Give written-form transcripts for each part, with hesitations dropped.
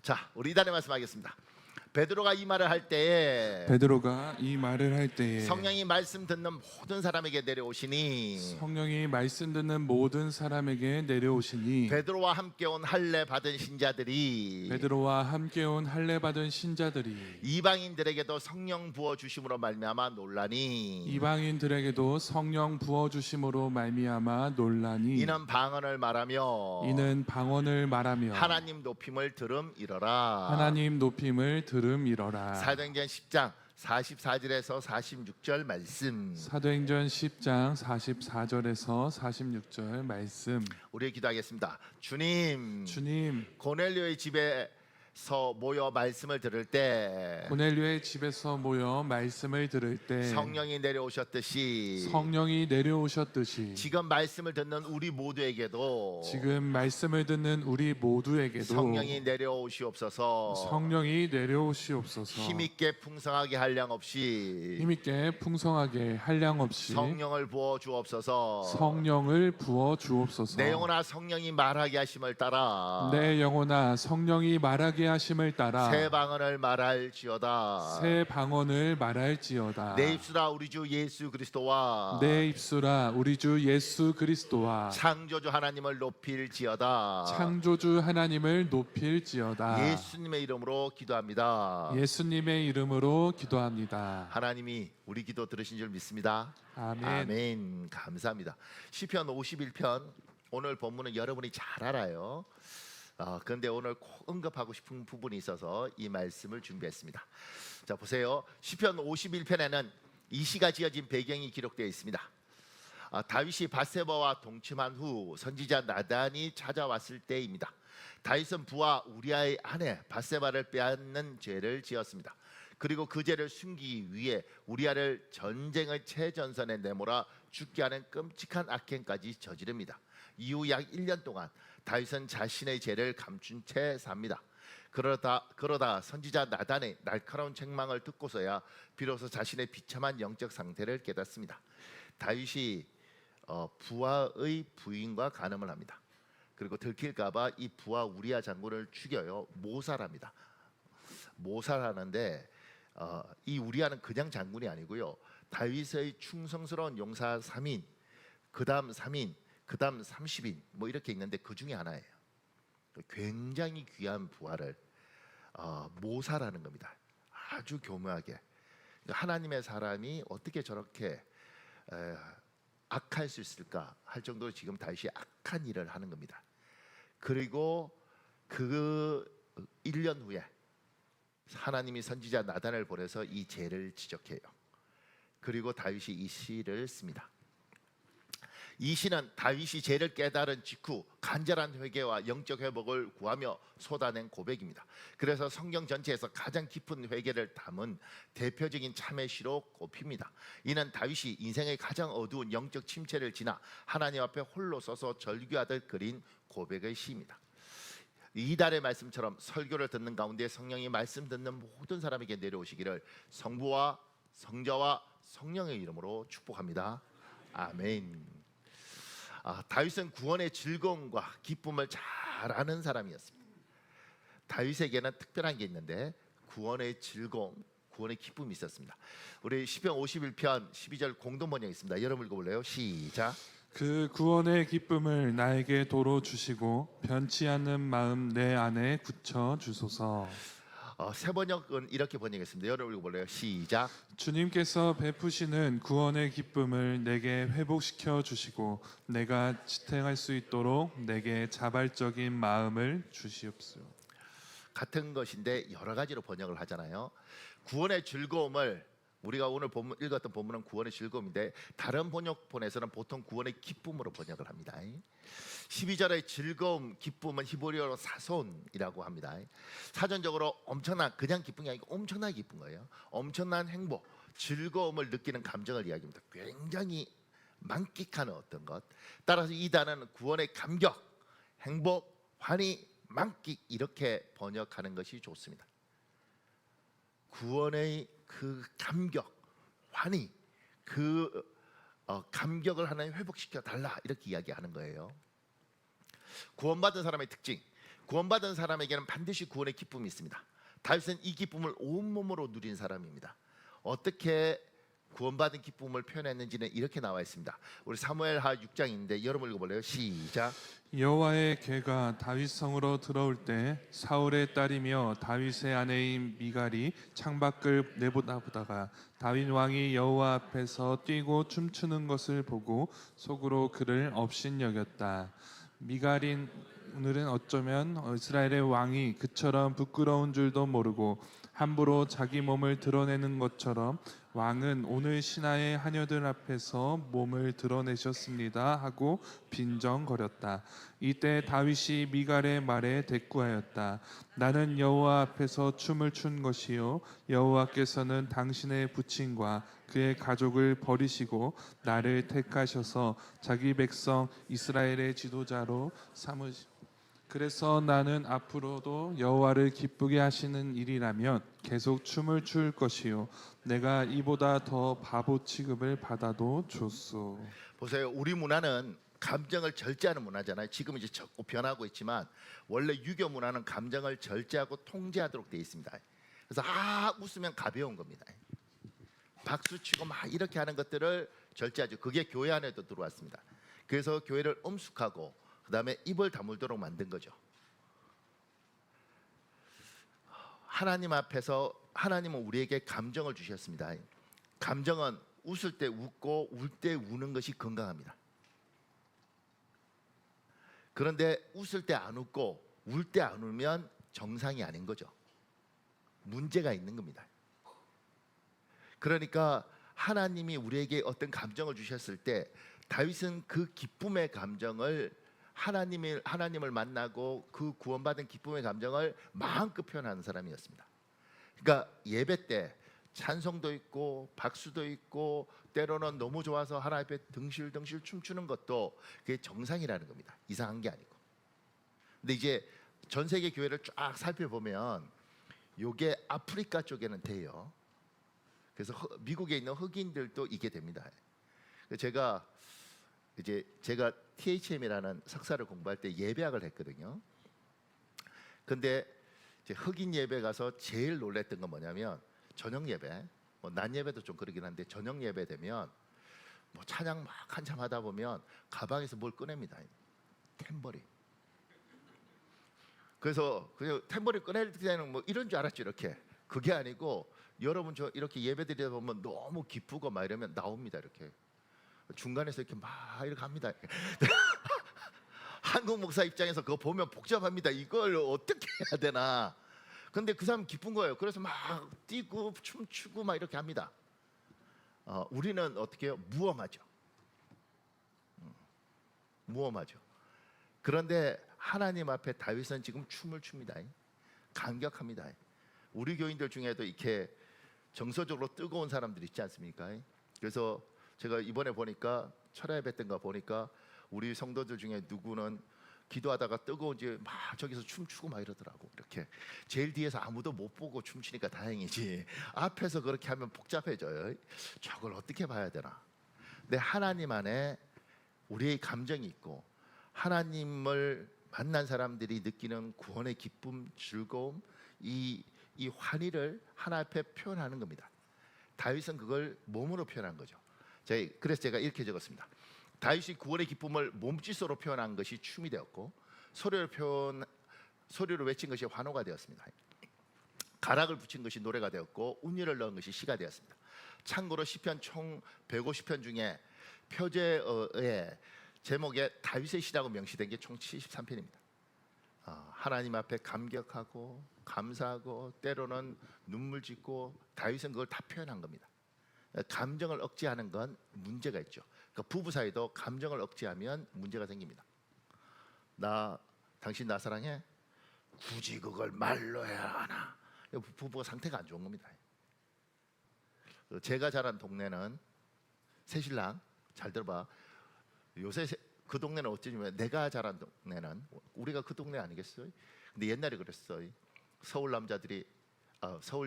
자, 우리 이단에 말씀하겠습니다. 베드로가 이 말을 할 때에 베드로가 이 말을 할 때에 성령이 말씀 듣는 모든 사람에게 내려오시니 성령이 말씀 듣는 모든 사람에게 내려오시니 베드로와 함께 온 할례 받은 신자들이 베드로와 함께 온 할례 받은 신자들이 이방인들에게도 성령 부어 주심으로 말미암아 놀라니 이방인들에게도 성령 부어 주심으로 말미암아 놀라니 이는 방언을 말하며 이는 방언을 말하며 하나님 높임을 들음이러라. 하나님 높임을 들음이러라. 사도행전 10장 44절에서 46절 말씀. 사도행전 10장 44절에서 46절 말씀. 우리 기도하겠습니다. 주님, 고넬료의 집에서 모여 말씀을 들을 때 고넬료의 집에서 모여 말씀을 들을 때 성령이 내려오셨듯이 지금 말씀을 듣는 우리 모두에게도 우리 모두에게도 성령이 내려오시옵소서. 힘있게 풍성하게 한량 없이 성령을 부어 주옵소서. 내 영혼아 성령이 말하게 하심을 따라 새 방언을 말할지어다. 내 입술아 우리 주 예수 그리스도와 창조주 하나님을 높일지어다. 예수님의 이름으로 기도합니다. 하나님이 우리 기도 들으신 줄 믿습니다. 아멘. 감사합니다. 시편 51편 오늘 본문은 여러분이 잘 알아요. 그런데 오늘 꼭 언급하고 싶은 부분이 있어서 이 말씀을 준비했습니다. 자, 보세요. 시편 51편에는 이 시가 지어진 배경이 기록되어 있습니다. 다윗이 밧세바와 동침한 후 선지자 나단이 찾아왔을 때입니다. 다윗은 부하 우리아의 아내 밧세바를 빼앗는 죄를 지었습니다. 그리고 그 죄를 숨기기 위해 우리아를 전쟁의 최전선에 내몰아 죽게 하는 끔찍한 악행까지 저지릅니다. 이후 약 1년 동안 다윗은 자신의 죄를 감춘 채 삽니다. 그러다 선지자 나단의 날카로운 책망을 듣고서야 비로소 자신의 비참한 영적 상태를 깨닫습니다. 다윗이 부하의 부인과 간음을 합니다. 그리고 들킬까봐 이 부하 우리아 장군을 죽여요. 모살합니다. 모살하는데 이 우리아는 그냥 장군이 아니고요. 다윗의 충성스러운 용사 3인, 그다음 3인, 그다음 30인 뭐 이렇게 있는데 그 중에 하나예요. 굉장히 귀한 부하를 모살하는 겁니다. 아주 교묘하게. 하나님의 사람이 어떻게 저렇게 악할 수 있을까 할 정도로 지금 다윗이 악한 일을 하는 겁니다. 그리고 그 1년 후에 하나님이 선지자 나단을 보내서 이 죄를 지적해요. 그리고 다윗이 이 시를 씁니다. 이 시는 다윗이 죄를 깨달은 직후 간절한 회개와 영적 회복을 구하며 쏟아낸 고백입니다. 그래서 성경 전체에서 가장 깊은 회개를 담은 대표적인 참회시로 꼽힙니다. 이는 다윗이 인생의 가장 어두운 영적 침체를 지나 하나님 앞에 홀로 서서 절규하듯 그린 고백의 시입니다. 이달의 말씀처럼 설교를 듣는 가운데 성령이 말씀 듣는 모든 사람에게 내려오시기를 성부와 성자와 성령의 이름으로 축복합니다. 아멘. 다윗은 구원의 즐거움과 기쁨을 잘 아는 사람이었습니다. 다윗에게는 특별한 게 있는데 구원의 즐거움, 구원의 기쁨이 있었습니다. 우리 시편 51편 12절 공동 번역이 있습니다. 여러분 읽어볼래요? 시작. 그 구원의 기쁨을 나에게 도로 주시고 변치 않는 마음 내 안에 굳혀 주소서. 새 번역은 이렇게 번역했습니다. 여러분 읽어볼래요? 시작. 주님께서 베푸시는 구원의 기쁨을 내게 회복시켜 주시고 내가 지탱할 수 있도록 내게 자발적인 마음을 주시옵소서. 같은 것인데 여러 가지로 번역을 하잖아요. 구원의 즐거움을 우리가 오늘 읽었던 본문은 구원의 즐거움인데 다른 번역본에서는 보통 구원의 기쁨으로 번역을 합니다. 12절의 즐거움, 기쁨은 히브리어로 사손이라고 합니다. 사전적으로 엄청난, 그냥 기쁜 게 아니고 엄청나게 기쁜 거예요. 엄청난 행복, 즐거움을 느끼는 감정을 이야기합니다. 굉장히 만끽하는 어떤 것. 따라서 이 단어는 구원의 감격, 행복, 환희, 만끽 이렇게 번역하는 것이 좋습니다. 구원의 그 감격, 환희, 그 감격을 하나님 회복시켜 달라 이렇게 이야기하는 거예요. 구원받은 사람의 특징, 구원받은 사람에게는 반드시 구원의 기쁨이 있습니다. 다윗은 이 기쁨을 온몸으로 누린 사람입니다. 어떻게 구원받은 기쁨을 표현했는지는 이렇게 나와 있습니다. 우리 사무엘하 6장인데 여러분 읽어볼래요? 시작. 여호와의 궤가 다윗 성으로 들어올 때 사울의 딸이며 다윗의 아내인 미갈이 창밖을 내보다보다가 다윗 왕이 여호와 앞에서 뛰고 춤추는 것을 보고 속으로 그를 업신여겼다. 미갈인 오늘은 어쩌면 이스라엘의 왕이 그처럼 부끄러운 줄도 모르고 함부로 자기 몸을 드러내는 것처럼 왕은 오늘 신하의 하녀들 앞에서 몸을 드러내셨습니다 하고 빈정거렸다. 이때 다윗이 미갈의 말에 대꾸하였다. 나는 여호와 앞에서 춤을 춘 것이요 여호와께서는 당신의 부친과 그의 가족을 버리시고 나를 택하셔서 자기 백성 이스라엘의 지도자로 삼으시. 그래서 나는 앞으로도 여호와를 기쁘게 하시는 일이라면 계속 춤을 출 것이요 내가 이보다 더 바보 취급을 받아도 좋소. 보세요. 우리 문화는 감정을 절제하는 문화잖아요. 지금 이제 자꾸 변하고 있지만 원래 유교 문화는 감정을 절제하고 통제하도록 되어 있습니다. 그래서 웃으면 가벼운 겁니다. 박수 치고 막 이렇게 하는 것들을 절제하죠. 그게 교회 안에도 들어왔습니다. 그래서 교회를 엄숙하고 그 다음에 입을 다물도록 만든 거죠. 하나님 앞에서 하나님은 우리에게 감정을 주셨습니다. 감정은 웃을 때 웃고 울 때 우는 것이 건강합니다. 그런데 웃을 때 안 웃고 울 때 안 울면 정상이 아닌 거죠. 문제가 있는 겁니다. 그러니까 하나님이 우리에게 어떤 감정을 주셨을 때 다윗은 그 기쁨의 감정을 하나님을 만나고 그 구원받은 기쁨의 감정을 마음껏 표현하는 사람이었습니다. 그러니까 예배 때 찬송도 있고 박수도 있고 때로는 너무 좋아서 하나님 앞에 덩실덩실 춤추는 것도 그게 정상이라는 겁니다. 이상한 게 아니고. 근데 이제 전 세계 교회를 쫙 살펴보면 요게 아프리카 쪽에는 돼요. 그래서 미국에 있는 흑인들도 이게 됩니다. 제가 THM이라는 석사를 공부할 때 예배학을 했거든요. 근데 이제 흑인 예배 가서 제일 놀랬던 건 뭐냐면 저녁 예배, 낮 예배도 좀 그러긴 한데 저녁 예배 되면 찬양 막 한참 하다 보면 가방에서 뭘 꺼냅니다. 탬버린. 그래서 그냥 탬버린 꺼낼 때는 이런 줄 알았죠. 이렇게. 그게 아니고 여러분 저 이렇게 예배 드리다 보면 너무 기쁘고 막 이러면 나옵니다. 이렇게. 중간에서 이렇게 막 이렇게 합니다. 한국 목사 입장에서 그거 보면 복잡합니다. 이걸 어떻게 해야 되나? 근데 그 사람 기쁜 거예요. 그래서 막 뛰고 춤추고 막 이렇게 합니다. 우리는 어떻게 해요? 무엄하죠. 무엄하죠. 그런데 하나님 앞에 다윗은 지금 춤을 춥니다. 감격합니다. 우리 교인들 중에도 이렇게 정서적으로 뜨거운 사람들 있지 않습니까? 그래서 제가 이번에 보니까 철야 예배 때인가 보니까 우리 성도들 중에 누구는 기도하다가 뜨거운지 막 저기서 춤추고 막 이러더라고. 이렇게 제일 뒤에서 아무도 못 보고 춤추니까 다행이지 앞에서 그렇게 하면 복잡해져요. 저걸 어떻게 봐야 되나? 근데 하나님 안에 우리의 감정이 있고 하나님을 만난 사람들이 느끼는 구원의 기쁨, 즐거움, 이 환희를 하나 앞에 표현하는 겁니다. 다윗은 그걸 몸으로 표현한 거죠. 그래서 제가 이렇게 적었습니다. 다윗이 구원의 기쁨을 몸짓으로 표현한 것이 춤이 되었고 소리로 외친 것이 환호가 되었습니다. 가락을 붙인 것이 노래가 되었고 운율을 넣은 것이 시가 되었습니다. 참고로 시편 총 150편 중에 표제의 제목에 다윗의 시라고 명시된 게 총 73편입니다. 하나님 앞에 감격하고 감사하고 때로는 눈물 짓고 다윗은 그걸 다 표현한 겁니다. 감정을 억제하는 건 문제가 있죠. 그러니까 부부 사이도 감정을 억제하면 문제가 생깁니다. 당신 나 사랑해? 굳이 그걸 말로 해야 하나? 부부가 상태가 안 좋은 겁니다. 제가 자란 동네는 새신랑 잘 들어봐. 요새 그 동네는 어쩌냐면 내가 자란 동네는 우리가 그 동네 아니겠어요? 근데 옛날에 그랬어요. 서울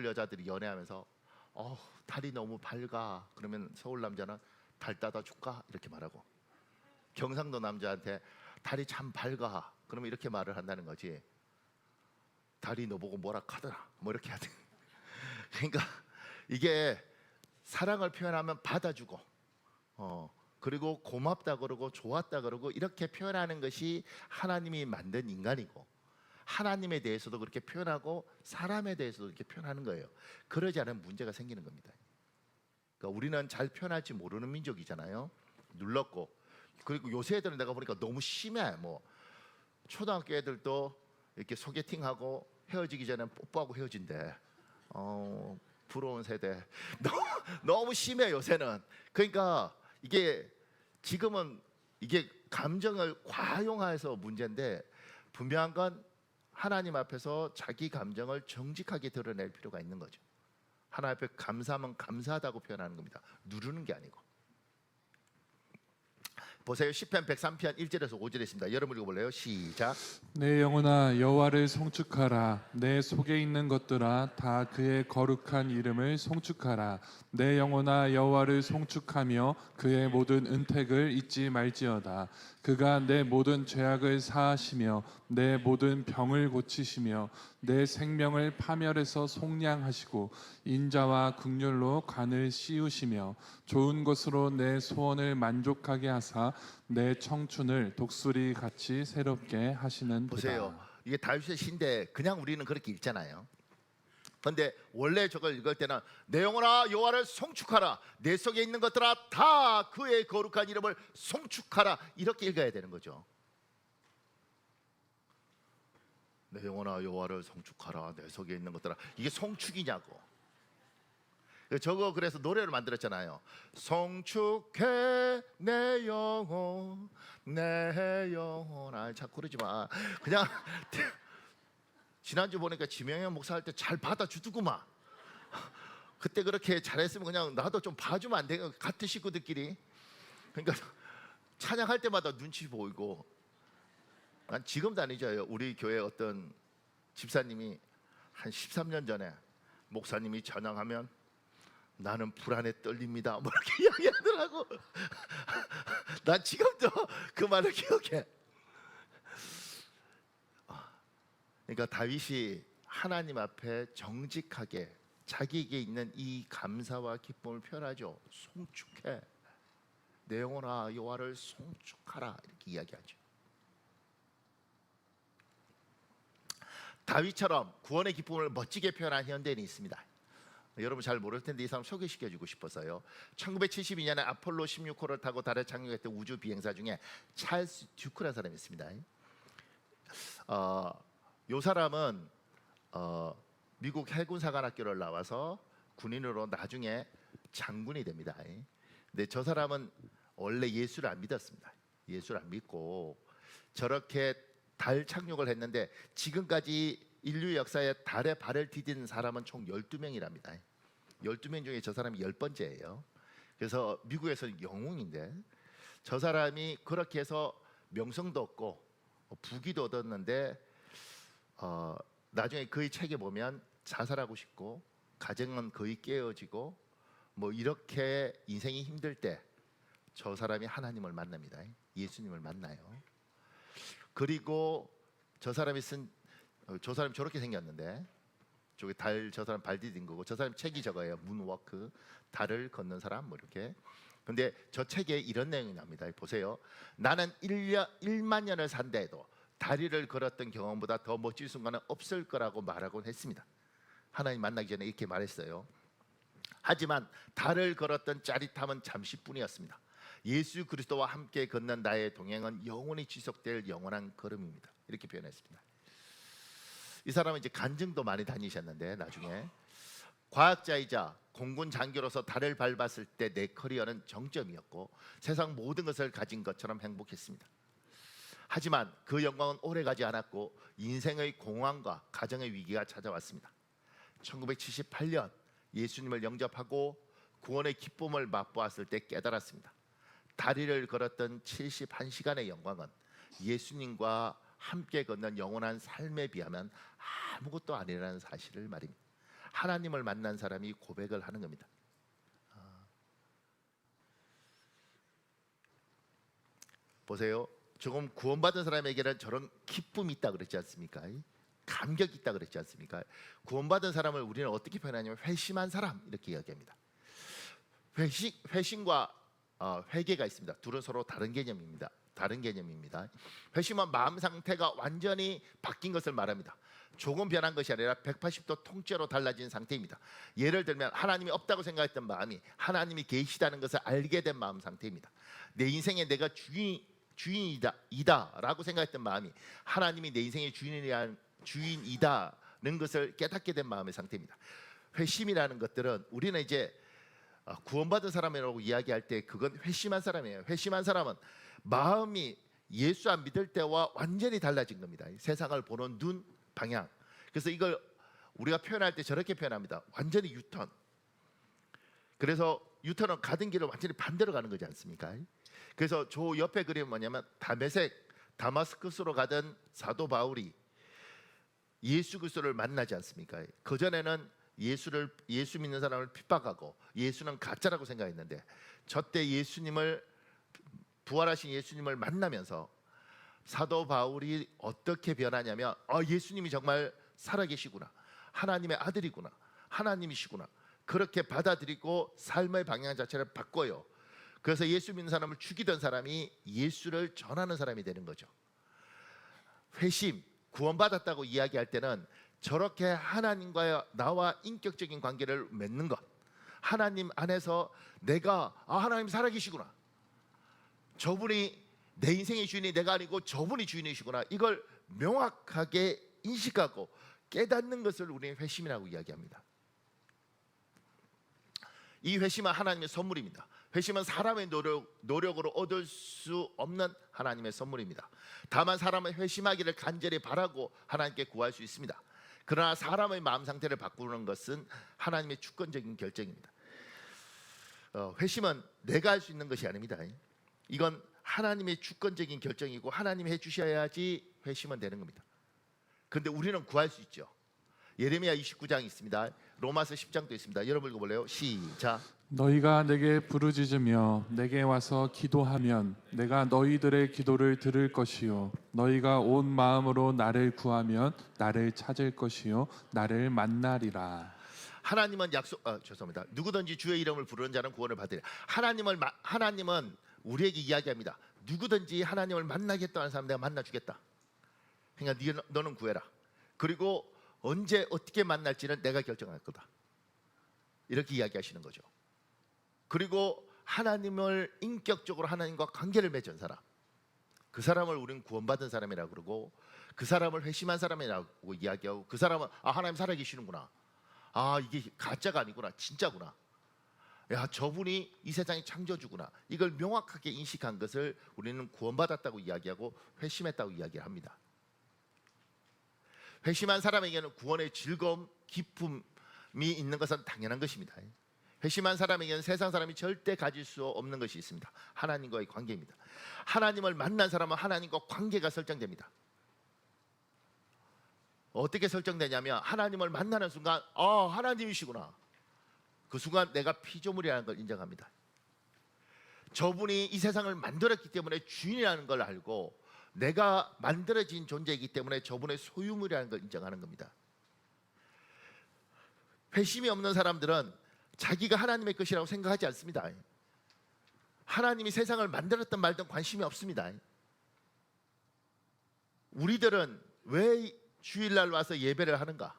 여자들이 연애하면서 달이 너무 밝아. 그러면 서울 남자는 달 따다 줄까? 이렇게 말하고 경상도 남자한테 달이 참 밝아. 그러면 이렇게 말을 한다는 거지. 달이 너보고 뭐라 카더라 뭐 이렇게 하든. 그러니까 이게 사랑을 표현하면 받아주고 그리고 고맙다 그러고 좋았다 그러고 이렇게 표현하는 것이 하나님이 만든 인간이고, 하나님에 대해서도 그렇게 표현하고 사람에 대해서도 그렇게 표현하는 거예요. 그러지 않으면 문제가 생기는 겁니다. 그러니까 우리는 잘 표현할지 모르는 민족이잖아요. 눌렀고, 그리고 요새 애들은 내가 보니까 너무 심해. 뭐 초등학교 애들도 이렇게 소개팅하고 헤어지기 전에 뽀뽀하고 헤어진대. 부러운 세대. 너무 심해 요새는. 그러니까 이게 지금은 이게 감정을 과용해서 문제인데, 분명한 건 하나님 앞에서 자기 감정을 정직하게 드러낼 필요가 있는 거죠. 하나님 앞에 감사하면 감사하다고 표현하는 겁니다. 누르는 게 아니고. 보세요. 시편 103편 1절에서 5절에 있습니다. 여러분 읽어볼래요? 시작. 내 영혼아 여호와를 송축하라. 내 속에 있는 것들아 다 그의 거룩한 이름을 송축하라. 내 영혼아 여호와를 송축하며 그의 모든 은택을 잊지 말지어다. 그가 내 모든 죄악을 사하시며 내 모든 병을 고치시며 내 생명을 파멸해서 속량하시고 인자와 긍휼로 관을 씌우시며 좋은 것으로 내 소원을 만족하게 하사 내 청춘을 독수리 같이 새롭게 하시는 보세요. 도다. 이게 다윗의 시인데 그냥 우리는 그렇게 읽잖아요. 근데 원래 저걸 읽을 때는 내 영혼아 여호와를 송축하라. 내 속에 있는 것들아 다 그의 거룩한 이름을 송축하라. 이렇게 읽어야 되는 거죠. 내 영혼아 여호와를 송축하라. 내 속에 있는 것들아. 이게 송축이냐고. 저거 그래서 노래를 만들었잖아요. 송축해 내 영혼 내 영혼. 아 자꾸 그러지 마. 그냥 지난주 보니까 지명현 목사 할 때 잘 받아주더구만. 그때 그렇게 잘했으면 그냥 나도 좀 봐주면 안 돼요? 같은 식구들끼리. 그러니까 찬양할 때마다 눈치 보이고. 난 지금도 아니죠. 우리 교회 어떤 집사님이 한 13년 전에 목사님이 찬양하면 나는 불안에 떨립니다 뭐 이렇게 이야기하더라고. 난 지금도 그 말을 기억해. 그러니까 다윗이 하나님 앞에 정직하게 자기에게 있는 이 감사와 기쁨을 표현하죠. 송축해 내 영혼아 여호와를 송축하라 이렇게 이야기하죠. 다윗처럼 구원의 기쁨을 멋지게 표현한 현대인이 있습니다. 여러분 잘 모를 텐데 이 사람 소개시켜주고 싶어서요. 1972년에 아폴로 16호를 타고 달에 착륙했던 우주 비행사 중에 찰스 듀크라는 사람이 있습니다. 이 사람은 미국 해군사관학교를 나와서 군인으로 나중에 장군이 됩니다. 근데 저 사람은 원래 예수를 안 믿었습니다. 예수를 안 믿고 저렇게 달 착륙을 했는데 지금까지 인류 역사에 달에 발을 디딘 사람은 총 12명이랍니다. 12명 중에 저 사람이 10번째예요. 그래서 미국에서는 영웅인데 저 사람이 그렇게 해서 명성도 얻고 부귀도 얻었는데 나중에 그의 책에 보면 자살하고 싶고 가정은 거의 깨어지고 뭐 이렇게 인생이 힘들 때 저 사람이 하나님을 만납니다. 예수님을 만나요. 그리고 저 사람이 저렇게 생겼는데 저기 달 저 사람 발 디딘 거고 저 사람 책이 저거예요. 문워크 달을 걷는 사람 뭐 이렇게. 근데 저 책에 이런 내용이 납니다. 보세요. 나는 1만 년을 산다 해도 다리를 걸었던 경험보다 더 멋진 순간은 없을 거라고 말하곤 했습니다. 하나님 만나기 전에 이렇게 말했어요. 하지만 달을 걸었던 짜릿함은 잠시뿐이었습니다. 예수 그리스도와 함께 걷는 나의 동행은 영원히 지속될 영원한 걸음입니다. 이렇게 표현했습니다. 이 사람은 이제 간증도 많이 다니셨는데 나중에 과학자이자 공군 장교로서 달을 밟았을 때 내 커리어는 정점이었고 세상 모든 것을 가진 것처럼 행복했습니다. 하지만 그 영광은 오래가지 않았고 인생의 공황과 가정의 위기가 찾아왔습니다. 1978년 예수님을 영접하고 구원의 기쁨을 맛보았을 때 깨달았습니다. 다리를 걸었던 71시간의 영광은 예수님과 함께 걷는 영원한 삶에 비하면 아무것도 아니라는 사실을 말입니다. 하나님을 만난 사람이 고백을 하는 겁니다. 보세요. 조금 구원받은 사람에게는 저런 기쁨이 있다 그랬지 않습니까? 감격이 있다 그랬지 않습니까? 구원받은 사람을 우리는 어떻게 표현하냐면 회심한 사람 이렇게 이야기합니다. 회심과 회개가 있습니다. 둘은 서로 다른 개념입니다. 회심은 마음 상태가 완전히 바뀐 것을 말합니다. 조금 변한 것이 아니라 180도 통째로 달라진 상태입니다. 예를 들면 하나님이 없다고 생각했던 마음이 하나님이 계시다는 것을 알게 된 마음 상태입니다. 내 인생에 내가 주인이다라고 생각했던 마음이 하나님이 내 인생의 주인이다는 것을 깨닫게 된 마음의 상태입니다. 회심이라는 것들은 우리는 이제 구원받은 사람이라고 이야기할 때 그건 회심한 사람이에요. 회심한 사람은 마음이 예수 안 믿을 때와 완전히 달라진 겁니다. 세상을 보는 눈, 방향. 그래서 이걸 우리가 표현할 때 저렇게 표현합니다. 완전히 유턴. 그래서 유턴은 가던 길을 완전히 반대로 가는 거지 않습니까? 그래서 저 옆에 그림은 뭐냐면 다마스커스로 가던 사도 바울이 예수 그리스도를 만나지 않습니까? 그 전에는 예수 믿는 사람을 핍박하고 예수는 가짜라고 생각했는데 저때 부활하신 예수님을 만나면서 사도 바울이 어떻게 변하냐면 예수님이 정말 살아계시구나, 하나님의 아들이구나, 하나님이시구나, 그렇게 받아들이고 삶의 방향 자체를 바꿔요. 그래서 예수 믿는 사람을 죽이던 사람이 예수를 전하는 사람이 되는 거죠. 회심, 구원받았다고 이야기할 때는 저렇게 하나님과 나와 인격적인 관계를 맺는 것, 하나님 안에서 내가 하나님 살아계시구나, 저분이 내 인생의 주인이 내가 아니고 저분이 주인이시구나, 이걸 명확하게 인식하고 깨닫는 것을 우리는 회심이라고 이야기합니다. 이 회심은 하나님의 선물입니다. 회심은 사람의 노력으로 얻을 수 없는 하나님의 선물입니다. 다만 사람은 회심하기를 간절히 바라고 하나님께 구할 수 있습니다. 그러나 사람의 마음 상태를 바꾸는 것은 하나님의 주권적인 결정입니다. 회심은 내가 할 수 있는 것이 아닙니다. 이건 하나님의 주권적인 결정이고 하나님이 해주셔야지 회심은 되는 겁니다. 그런데 우리는 구할 수 있죠. 예레미야 29장이 있습니다. 로마서 10장도 있습니다. 여러분 읽어볼래요? 시작. 너희가 내게 부르짖으며 내게 와서 기도하면 내가 너희들의 기도를 들을 것이요 너희가 온 마음으로 나를 구하면 나를 찾을 것이요 나를 만나리라. 하나님은 죄송합니다. 누구든지 주의 이름을 부르는 자는 구원을 받으리라. 하나님은 우리에게 이야기합니다. 누구든지 하나님을 만나겠다는 사람 내가 만나주겠다. 그러니까 너는 구해라. 그리고 언제 어떻게 만날지는 내가 결정할 거다. 이렇게 이야기하시는 거죠. 그리고 하나님을 인격적으로 하나님과 관계를 맺은 사람, 그 사람을 우리는 구원받은 사람이라고 그러고 그 사람을 회심한 사람이라고 이야기하고 그 사람은 하나님 살아계시는구나, 이게 가짜가 아니구나, 진짜구나, 야 저분이 이 세상의 창조주구나, 이걸 명확하게 인식한 것을 우리는 구원받았다고 이야기하고 회심했다고 이야기를 합니다. 회심한 사람에게는 구원의 즐거움, 기쁨이 있는 것은 당연한 것입니다. 회심한 사람에게는 세상 사람이 절대 가질 수 없는 것이 있습니다. 하나님과의 관계입니다. 하나님을 만난 사람은 하나님과 관계가 설정됩니다. 어떻게 설정되냐면 하나님을 만나는 순간 하나님이시구나, 그 순간 내가 피조물이라는 걸 인정합니다. 저분이 이 세상을 만들었기 때문에 주인이라는 걸 알고 내가 만들어진 존재이기 때문에 저분의 소유물이라는 걸 인정하는 겁니다. 회심이 없는 사람들은 자기가 하나님의 것이라고 생각하지 않습니다. 하나님이 세상을 만들었든 말든 관심이 없습니다. 우리들은 왜 주일날 와서 예배를 하는가?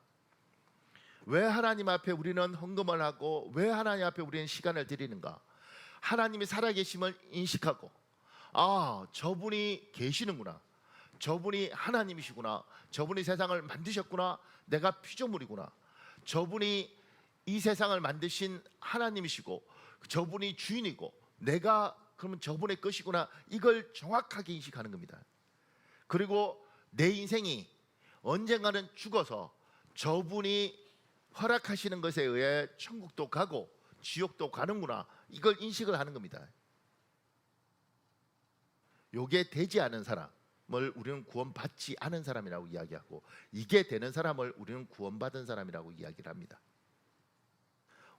왜 하나님 앞에 우리는 헌금을 하고 왜 하나님 앞에 우리는 시간을 드리는가? 하나님이 살아계심을 인식하고 저분이 계시는구나, 저분이 하나님이시구나, 저분이 세상을 만드셨구나, 내가 피조물이구나, 저분이 이 세상을 만드신 하나님이시고 저분이 주인이고 내가 그러면 저분의 것이구나, 이걸 정확하게 인식하는 겁니다. 그리고 내 인생이 언젠가는 죽어서 저분이 허락하시는 것에 의해 천국도 가고 지옥도 가는구나, 이걸 인식을 하는 겁니다. 요게 되지 않은 사람을 우리는 구원받지 않은 사람이라고 이야기하고 이게 되는 사람을 우리는 구원받은 사람이라고 이야기를 합니다.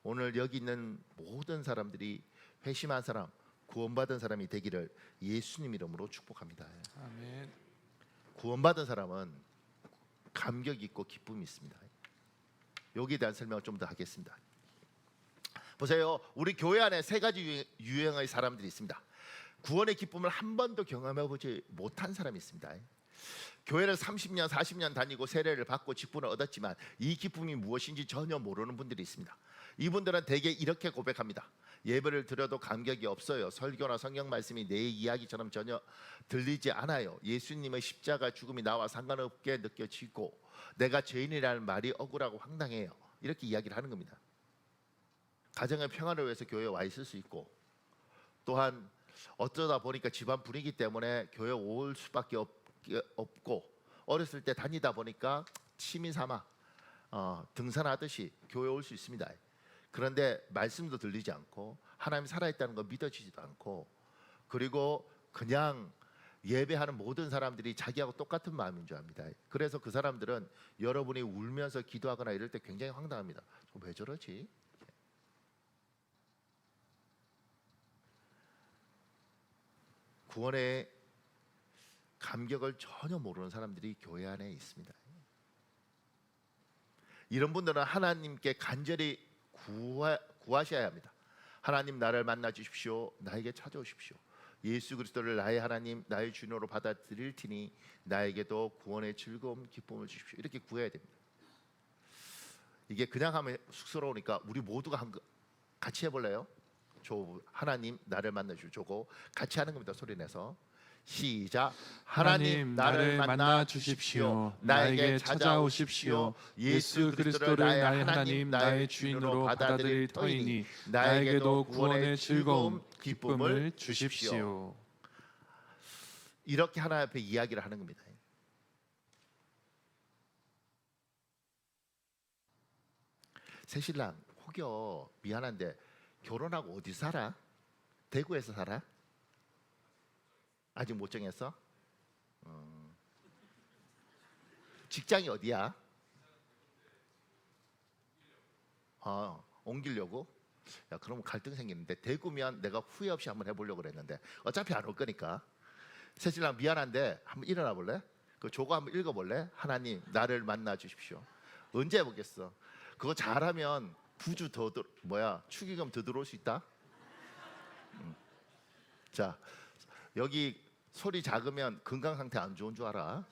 오늘 여기 있는 모든 사람들이 회심한 사람, 구원받은 사람이 되기를 예수님 이름으로 축복합니다. 아멘. 구원받은 사람은 감격이 있고 기쁨이 있습니다. 여기에 대한 설명을 좀 더 하겠습니다. 보세요. 우리 교회 안에 세 가지 유형의 사람들이 있습니다. 구원의 기쁨을 한 번도 경험해보지 못한 사람이 있습니다. 교회를 30년, 40년 다니고 세례를 받고 직분을 얻었지만 이 기쁨이 무엇인지 전혀 모르는 분들이 있습니다. 이분들은 대개 이렇게 고백합니다. 예배를 드려도 감격이 없어요. 설교나 성경 말씀이 내 이야기처럼 전혀 들리지 않아요. 예수님의 십자가 죽음이 나와 상관없게 느껴지고 내가 죄인이라는 말이 억울하고 황당해요. 이렇게 이야기를 하는 겁니다. 가정의 평화를 위해서 교회에 와 있을 수 있고, 또한 어쩌다 보니까 집안 분위기 때문에 교회 올 수밖에 없고, 어렸을 때 다니다 보니까 취미 삼아 등산하듯이 교회 올 수 있습니다. 그런데 말씀도 들리지 않고 하나님 살아있다는 거 믿어지지도 않고, 그리고 그냥 예배하는 모든 사람들이 자기하고 똑같은 마음인 줄 압니다. 그래서 그 사람들은 여러분이 울면서 기도하거나 이럴 때 굉장히 황당합니다. 왜 저러지? 구원의 감격을 전혀 모르는 사람들이 교회 안에 있습니다. 이런 분들은 하나님께 간절히 구하셔야 합니다. 하나님, 나를 만나 주십시오. 나에게 찾아오십시오. 예수 그리스도를 나의 하나님, 나의 주인으로 받아들일 테니 나에게도 구원의 즐거움, 기쁨을 주십시오. 이렇게 구해야 됩니다. 이게 그냥 하면 쑥스러우니까 우리 모두가 같이 해볼래요? 하나님, 나를 만나 주십시오. 저거 같이 하는 겁니다. 소리 내서. 시작. 하나님, 나를 만나 주십시오. 나에게 찾아오십시오. 예수 그리스도를 나의 하나님, 나의 주인으로 받아들일 터이니 나에게도 구원의 즐거움, 기쁨을 주십시오. 이렇게 하나님 앞에 이야기를 하는 겁니다. 새신랑 혹여 미안한데 결혼하고 어디 살아? 대구에서 살아? 아직 못 정했어? 직장이 어디야? 옮기려고? 야, 그러면 갈등 생기는데. 대구면 내가 후회 없이 한번 해보려고 그랬는데 어차피 안 올 거니까. 새신랑 미안한데 한번 일어나 볼래? 그 조거 한번 읽어볼래? 하나님, 나를 만나 주십시오. 언제 해보겠어? 그거 잘하면 부주 축의금 더 들어올 수 있다. 자, 여기 소리 작으면 건강 상태 안 좋은 줄 알아.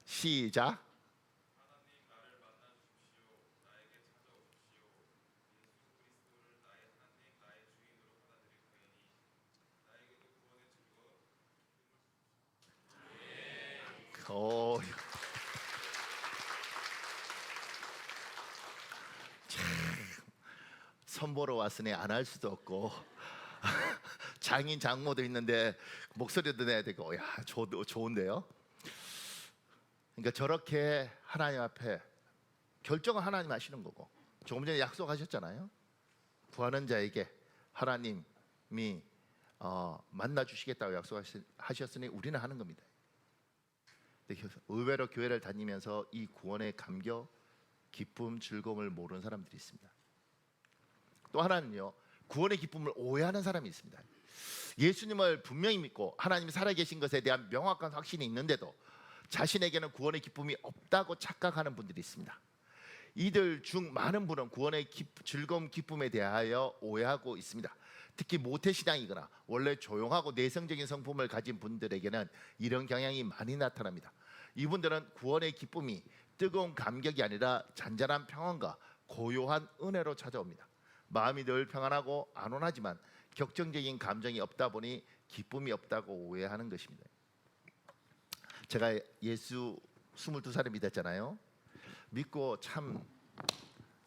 시작. 오, 참, 선보러 왔으니 안 할 수도 없고 장인 장모도 있는데 목소리도 내야 되고, 야, 좋은데요. 그러니까 저렇게 하나님 앞에 결정은 하나님 하시는 거고, 조금 전에 약속하셨잖아요. 구하는 자에게 하나님이 만나 주시겠다고 약속하셨으니 우리는 하는 겁니다. 의외로 교회를 다니면서 이 구원의 감격, 기쁨, 즐거움을 모르는 사람들이 있습니다. 또 하나는요, 구원의 기쁨을 오해하는 사람이 있습니다. 예수님을 분명히 믿고 하나님이 살아계신 것에 대한 명확한 확신이 있는데도 자신에게는 구원의 기쁨이 없다고 착각하는 분들이 있습니다. 이들 중 많은 분은 구원의 즐거움, 기쁨에 대하여 오해하고 있습니다. 특히 모태신앙이거나 원래 조용하고 내성적인 성품을 가진 분들에게는 이런 경향이 많이 나타납니다. 이분들은 구원의 기쁨이 뜨거운 감격이 아니라 잔잔한 평안과 고요한 은혜로 찾아옵니다. 마음이 늘 평안하고 안온하지만 격정적인 감정이 없다 보니 기쁨이 없다고 오해하는 것입니다. 제가 예수 22살에 믿었잖아요. 믿고 참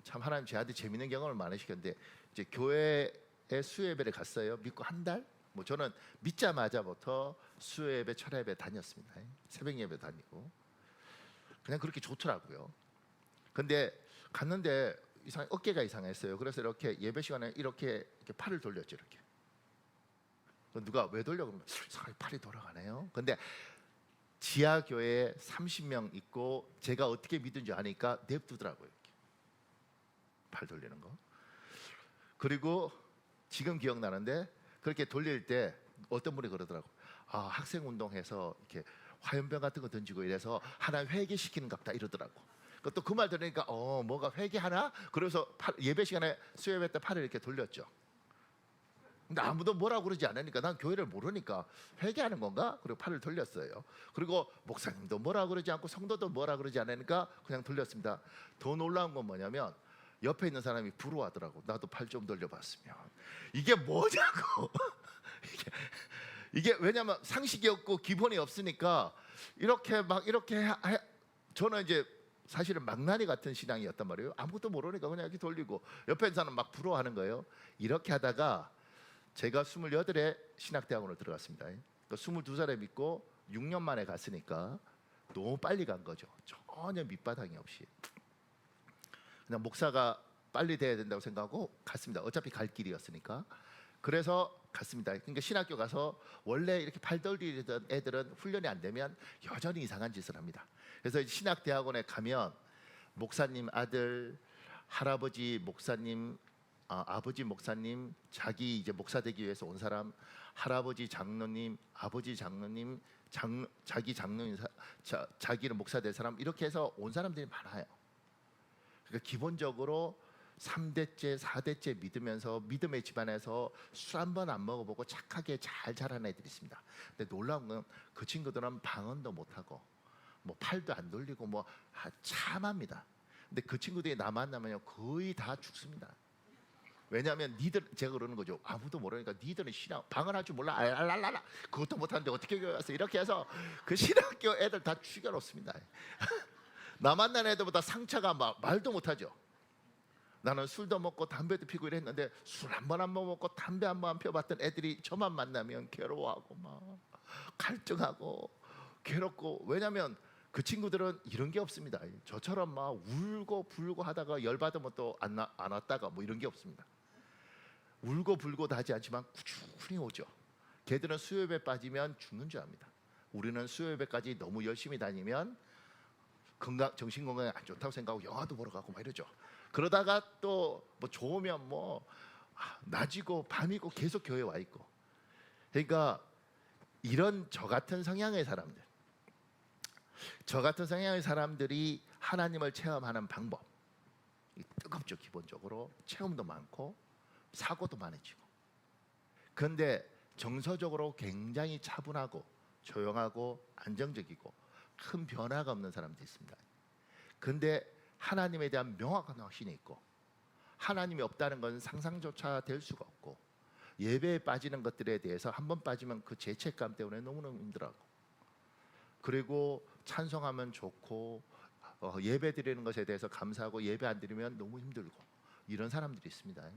하나님 저한테 재밌는 경험을 많이 시켰는데, 이제 교회에 수요예배를 갔어요. 믿고 한 달? 저는 믿자마자부터 수요예배, 철야예배 다녔습니다. 새벽 예배 다니고 그냥 그렇게 좋더라고요. 근데 갔는데 어깨가 이상했어요. 그래서 이렇게 예배 시간에 이렇게 팔을 돌렸죠. 이렇게. 누가 왜 돌려? 그러면 팔이 돌아가네요. 근데 지하 교회에 30명 있고 제가 어떻게 믿은지 아니까 냅두더라고요. 이렇게. 팔 돌리는 거. 그리고 지금 기억나는데 그렇게 돌릴 때 어떤 분이 그러더라고. 학생 운동해서 이렇게 화염병 같은 거 던지고 이래서 하나님 회개시키는갑다 이러더라고. 또 그 말 들으니까 뭐가 회개하나? 그래서 예배 시간에 수요예배 때 팔을 이렇게 돌렸죠. 근데 아무도 뭐라고 그러지 않으니까 난 교회를 모르니까 회개하는 건가? 그리고 팔을 돌렸어요. 그리고 목사님도 뭐라고 그러지 않고 성도도 뭐라고 그러지 않으니까 그냥 돌렸습니다. 더 놀라운 건 뭐냐면 옆에 있는 사람이 부러워하더라고. 나도 팔 좀 돌려봤으면. 이게 뭐냐고. 이게 왜냐면 상식이 없고 기본이 없으니까 저는 이제 사실은 망나니 같은 신앙이었단 말이에요. 아무것도 모르니까 그냥 이렇게 돌리고 옆에 있는 사람 막 부러워하는 거예요. 이렇게 하다가 제가 28에 신학대학원을 들어갔습니다. 그러니까 22살에 믿고 6년 만에 갔으니까 너무 빨리 간 거죠. 전혀 밑바탕이 없이. 그냥 목사가 빨리 돼야 된다고 생각하고 갔습니다. 어차피 갈 길이었으니까. 그래서 갔습니다. 그러니까 신학교 가서 원래 이렇게 팔 돌리던 애들은 훈련이 안 되면 여전히 이상한 짓을 합니다. 그래서 신학대학원에 가면 목사님 아들, 할아버지 목사님, 아버지 목사님, 자기 이제 목사 되기 위해서 온 사람, 할아버지 장로님, 아버지 장로님, 자기 장로님, 자기는 목사 될 사람, 이렇게 해서 온 사람들이 많아요. 그러니까 기본적으로 3대째, 4대째 믿으면서 믿음의 집안에서 술 한 번 안 먹어보고 착하게 잘 자란 애들이 있습니다. 근데 놀라운 건 그 친구들은 방언도 못하고 뭐 팔도 안 돌리고 뭐 참합니다. 근데 그 친구들이 나 만나면요 거의 다 죽습니다. 왜냐하면 제가 그러는 거죠. 아무도 모르니까 니들은 신학 방언할 줄 몰라. 알랄랄라. 그것도 못하는데 어떻게 교회 왔어? 이렇게 해서 그 신학교 애들 다 죽여놓습니다. 나 만난 애들보다 상처가 말도 못하죠. 나는 술도 먹고 담배도 피고 이랬는데 술 한 번 안 먹고 담배 한 번 안 펴봤던 애들이 저만 만나면 괴로워하고 막 갈등하고 괴롭고. 왜냐하면 그 친구들은 이런 게 없습니다. 저처럼 막 울고 불고 하다가 열받으면 또 안 왔다가 뭐 이런 게 없습니다. 울고 불고도 하지 않지만 꾸준히 오죠. 걔들은 수요예배 빠지면 죽는 줄 압니다. 우리는 수요예배까지 너무 열심히 다니면 정신 건강에 안 좋다고 생각하고 영화도 보러 가고 막 이러죠. 그러다가 또 뭐 좋으면 낮이고 밤이고 계속 교회 와 있고. 그러니까 이런 저 같은 성향의 사람들이 하나님을 체험하는 방법 뜨겁죠. 기본적으로 체험도 많고 사고도 많아지고. 그런데 정서적으로 굉장히 차분하고 조용하고 안정적이고 큰 변화가 없는 사람도 있습니다. 그런데 하나님에 대한 명확한 확신이 있고 하나님이 없다는 건 상상조차 될 수가 없고 예배에 빠지는 것들에 대해서 한번 빠지면 그 죄책감 때문에 너무너무 힘들어하고 그리고 찬송하면 좋고 예배 드리는 것에 대해서 감사하고 예배 안 드리면 너무 힘들고 이런 사람들이 있습니다.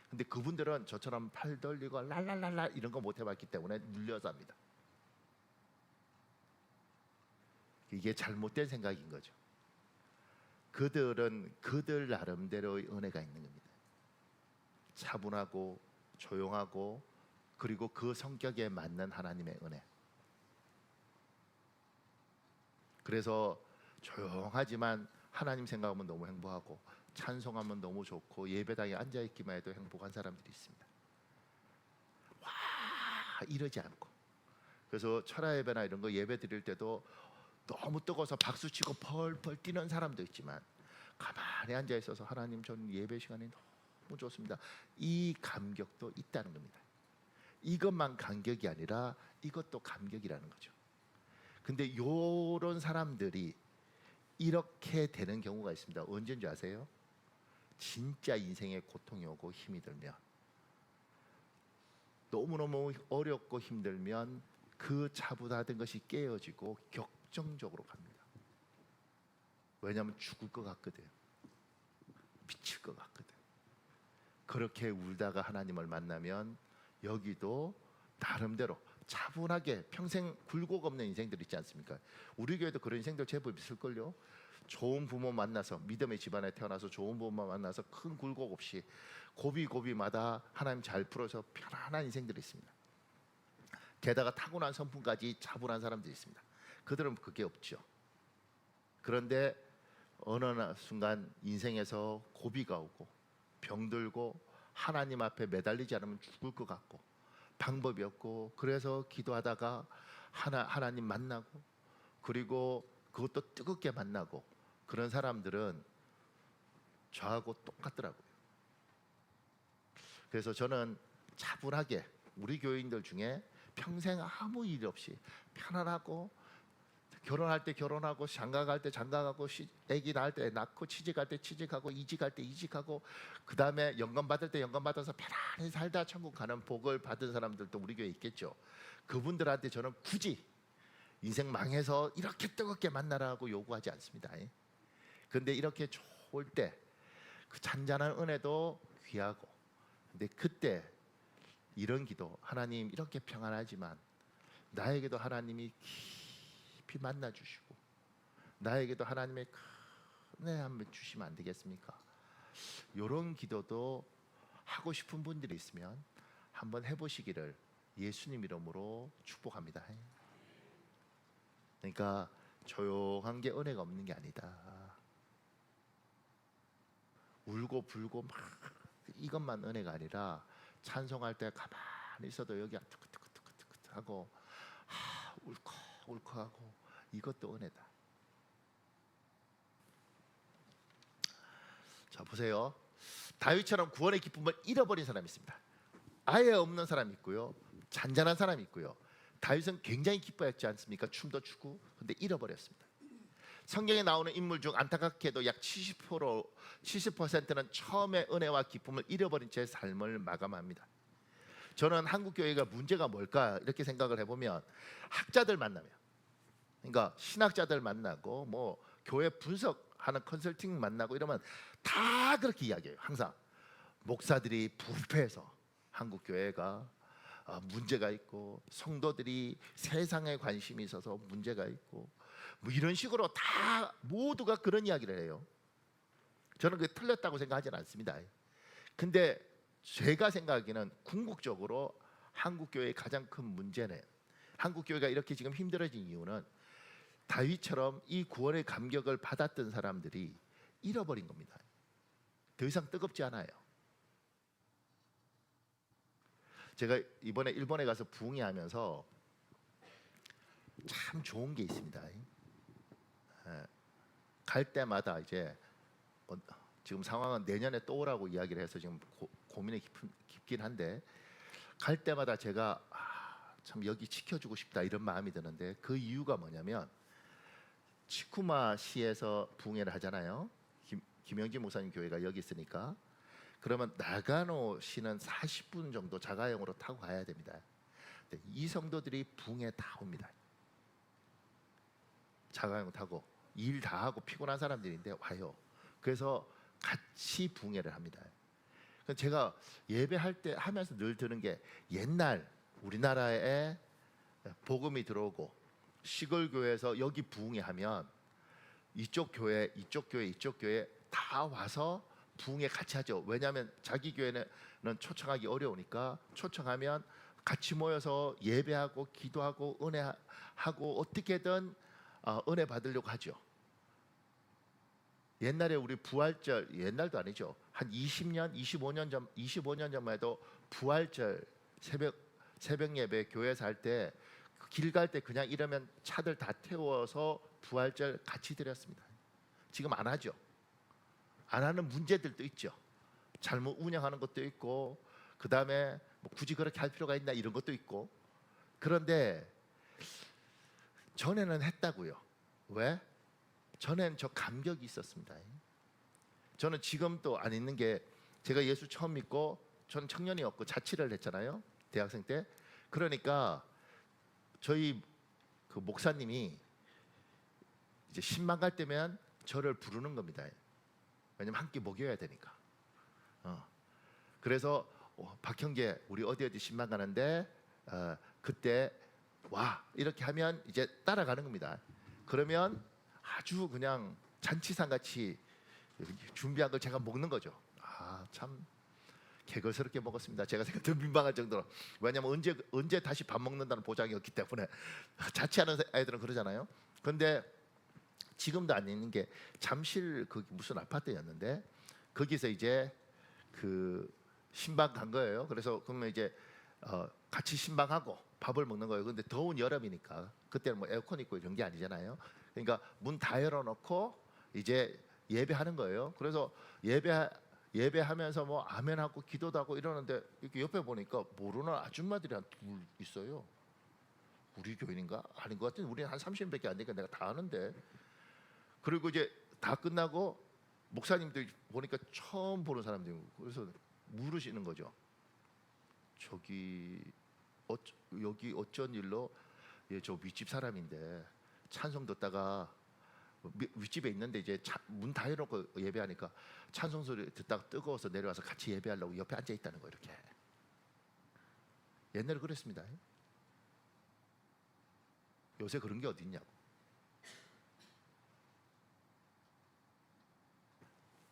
근데 그분들은 저처럼 팔 돌리고 랄랄랄라 이런 거 못 해봤기 때문에 눌려서 합니다. 이게 잘못된 생각인 거죠. 그들은 그들 나름대로의 은혜가 있는 겁니다. 차분하고 조용하고 그리고 그 성격에 맞는 하나님의 은혜. 그래서 조용하지만 하나님 생각하면 너무 행복하고 찬송하면 너무 좋고 예배당에 앉아있기만 해도 행복한 사람들이 있습니다. 와 이러지 않고. 그래서 철야 예배나 이런 거 예배 드릴 때도 너무 뜨거워서 박수치고 펄펄 뛰는 사람도 있지만 가만히 앉아있어서 하나님 저는 예배 시간이 너무 좋습니다. 이 감격도 있다는 겁니다. 이것만 감격이 아니라 이것도 감격이라는 거죠. 근데 이런 사람들이 이렇게 되는 경우가 있습니다. 언제인 줄 아세요? 진짜 인생에 고통이 오고 힘이 들면, 너무너무 어렵고 힘들면 그 차분하던 것이 깨어지고 격정적으로 갑니다. 왜냐하면 죽을 것 같거든. 미칠 것 같거든. 그렇게 울다가 하나님을 만나면 여기도 나름대로 차분하게 평생 굴곡 없는 인생들 있지 않습니까? 우리 교회도 그런 인생들 제법 있을걸요. 좋은 부모 만나서 믿음의 집안에 태어나서 좋은 부모 만나서 큰 굴곡 없이 고비고비마다 하나님 잘 풀어서 편안한 인생들이 있습니다. 게다가 타고난 성품까지 차분한 사람들이 있습니다. 그들은 그게 없죠. 그런데 어느 순간 인생에서 고비가 오고 병들고 하나님 앞에 매달리지 않으면 죽을 것 같고 방법이 없고, 그래서 기도하다가 하나님 만나고 그리고 그것도 뜨겁게 만나고 그런 사람들은 저하고 똑같더라고요. 그래서 저는 차분하게 우리 교인들 중에 평생 아무 일 없이 편안하고 결혼할 때 결혼하고 장가갈 때 장가가고 아기 낳을 때 낳고 취직할 때 취직하고 이직할 때 이직하고 그 다음에 영감 받을 때 영감 받아서 편안히 살다 천국 가는 복을 받은 사람들도 우리 교회에 있겠죠. 그분들한테 저는 굳이 인생 망해서 이렇게 뜨겁게 만나라고 요구하지 않습니다. 그런데 이렇게 좋을 때 그 잔잔한 은혜도 귀하고, 근데 그때 이런 기도, 하나님 이렇게 평안하지만 나에게도 하나님이 깊이 만나 주시고 나에게도 하나님의 큰 은혜 한번 주시면 안 되겠습니까? 이런 기도도 하고 싶은 분들이 있으면 한번 해보시기를 예수님 이름으로 축복합니다. 그러니까 조용한 게 은혜가 없는 게 아니다. 울고 불고 막 이것만 은혜가 아니라 찬송할 때 가만히 있어도 여기가 뜨끈뜨끈뜨끈뜨끈 하고 울컥울컥하고 이것도 은혜다. 자 보세요. 다윗처럼 구원의 기쁨을 잃어버린 사람이 있습니다. 아예 없는 사람이 있고요. 잔잔한 사람이 있고요. 다윗은 굉장히 기뻐했지 않습니까? 춤도 추고. 근데 잃어버렸습니다. 성경에 나오는 인물 중 안타깝게도 약 70%는 처음에 은혜와 기쁨을 잃어버린 채 삶을 마감합니다. 저는 한국 교회가 문제가 뭘까 이렇게 생각을 해보면 학자들 만나면, 그러니까 신학자들 만나고 뭐 교회 분석하는 컨설팅 만나고 이러면 다 그렇게 이야기해요. 항상 목사들이 부패해서 한국 교회가 문제가 있고 성도들이 세상에 관심이 있어서 문제가 있고 뭐 이런 식으로 다 모두가 그런 이야기를 해요. 저는 그게 틀렸다고 생각하지는 않습니다. 근데 제가 생각하기에는 궁극적으로 한국 교회의 가장 큰 문제는, 한국 교회가 이렇게 지금 힘들어진 이유는 다윗처럼 이 구원의 감격을 받았던 사람들이 잃어버린 겁니다. 더 이상 뜨겁지 않아요. 제가 이번에 일본에 가서 부흥회하면서 참 좋은 게 있습니다. 갈 때마다 이제 지금 상황은 내년에 또 오라고 이야기를 해서 지금 고민이 깊긴 한데, 갈 때마다 제가 참 여기 지켜주고 싶다 이런 마음이 드는데, 그 이유가 뭐냐면 치쿠마시에서 부흥회를 하잖아요. 김영진 목사님 교회가 여기 있으니까. 그러면 나가노시는 40분 정도 자가용으로 타고 가야 됩니다. 근데 이 성도들이 부흥회 다 옵니다. 자가용 타고 일 다 하고 피곤한 사람들인데 와요. 그래서 같이 부흥회를 합니다. 제가 예배할 때 하면서 늘 드는 게, 옛날 우리나라에 복음이 들어오고 시골 교회에서 여기 부흥회 하면 이쪽 교회, 이쪽 교회, 이쪽 교회 다 와서 부흥회 같이 하죠. 왜냐하면 자기 교회는 초청하기 어려우니까 초청하면 같이 모여서 예배하고 기도하고 은혜하고 어떻게든 은혜 받으려고 하죠. 옛날에 우리 부활절, 옛날도 아니죠. 한 20년, 25년 전만 해도 부활절 새벽 예배 교회에서 할 때 길 갈 때 그냥 이러면 차들 다 태워서 부활절 같이 드렸습니다. 지금 안 하죠. 안 하는 문제들도 있죠. 잘못 운영하는 것도 있고, 그 다음에 뭐 굳이 그렇게 할 필요가 있나 이런 것도 있고. 그런데 전에는 했다고요. 왜? 전엔 저 감격이 있었습니다. 저는 지금도 안 있는 게, 제가 예수 처음 믿고 저는 청년이었고 자취를 했잖아요. 대학생 때. 그러니까 저희 그 목사님이 이제 신방 갈 때면 저를 부르는 겁니다. 왜냐면 함께 먹여야 되니까. 그래서 박형제 우리 어디 신방 가는데 그때 와 이렇게 하면 이제 따라가는 겁니다. 그러면 아주 그냥 잔치상 같이 준비한 걸 제가 먹는 거죠. 참 개걸스럽게 먹었습니다. 제가 생각해도 민망할 정도로. 왜냐하면 언제 다시 밥 먹는다는 보장이 없기 때문에. 자취하는 아이들은 그러잖아요. 그런데 지금도 안 있는 게, 잠실 그 무슨 아파트였는데 거기서 이제 그 신방 간 거예요. 그래서 그러면 이제 같이 신방하고 밥을 먹는 거예요. 근데 더운 여름이니까 그때는 뭐 에어컨 있고 이런 게 아니잖아요. 그러니까 문 다 열어놓고 이제 예배하는 거예요. 그래서 예배하면서 뭐 아멘하고 기도도 하고 이러는데 이렇게 옆에 보니까 모르는 아줌마들이 한 둘 있어요. 우리 교인인가? 아닌 것 같은데 우리는 한 30명밖에 안 되니까 내가 다 아는데. 그리고 이제 다 끝나고 목사님들 보니까 처음 보는 사람들이고 그래서 물으시는 거죠. 저기 여기 어쩐 일로 저 윗집 사람인데 찬송 듣다가 윗집에 있는데 이제 문 다 열어놓고 예배하니까 찬송 소리 듣다가 뜨거워서 내려와서 같이 예배하려고 옆에 앉아 있다는 거 이렇게. 옛날에 그랬습니다. 요새 그런 게 어디 있냐고.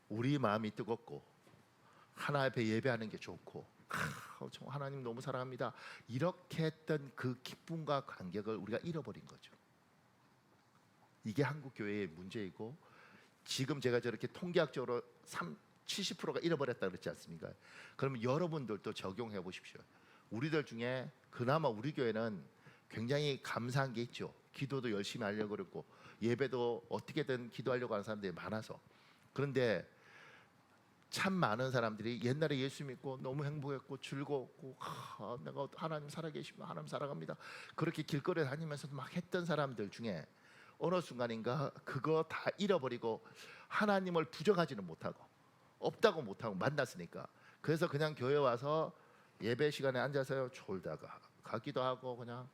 우리 마음이 뜨겁고 하나 앞에 예배하는 게 좋고 하나님 너무 사랑합니다 이렇게 했던 그 기쁨과 감격을 우리가 잃어버린 거죠. 이게 한국 교회의 문제이고 지금 제가 저렇게 통계학적으로 70%가 잃어버렸다 그랬지 않습니까? 그러면 여러분들도 적용해 보십시오. 우리들 중에 그나마 우리 교회는 굉장히 감사한 게 있죠. 기도도 열심히 하려고 그랬고 예배도 어떻게든 기도하려고 하는 사람들이 많아서. 그런데 참 많은 사람들이 옛날에 예수 믿고 너무 행복했고 즐거웠고 내가 하나님 살아계시면 하나님 사랑합니다 그렇게 길거리에 다니면서도 막 했던 사람들 중에 어느 순간인가 그거 다 잃어버리고 하나님을 부정하지는 못하고 없다고 못하고 만났으니까 그래서 그냥 교회 와서 예배 시간에 앉아서 졸다가 가기도 하고 그냥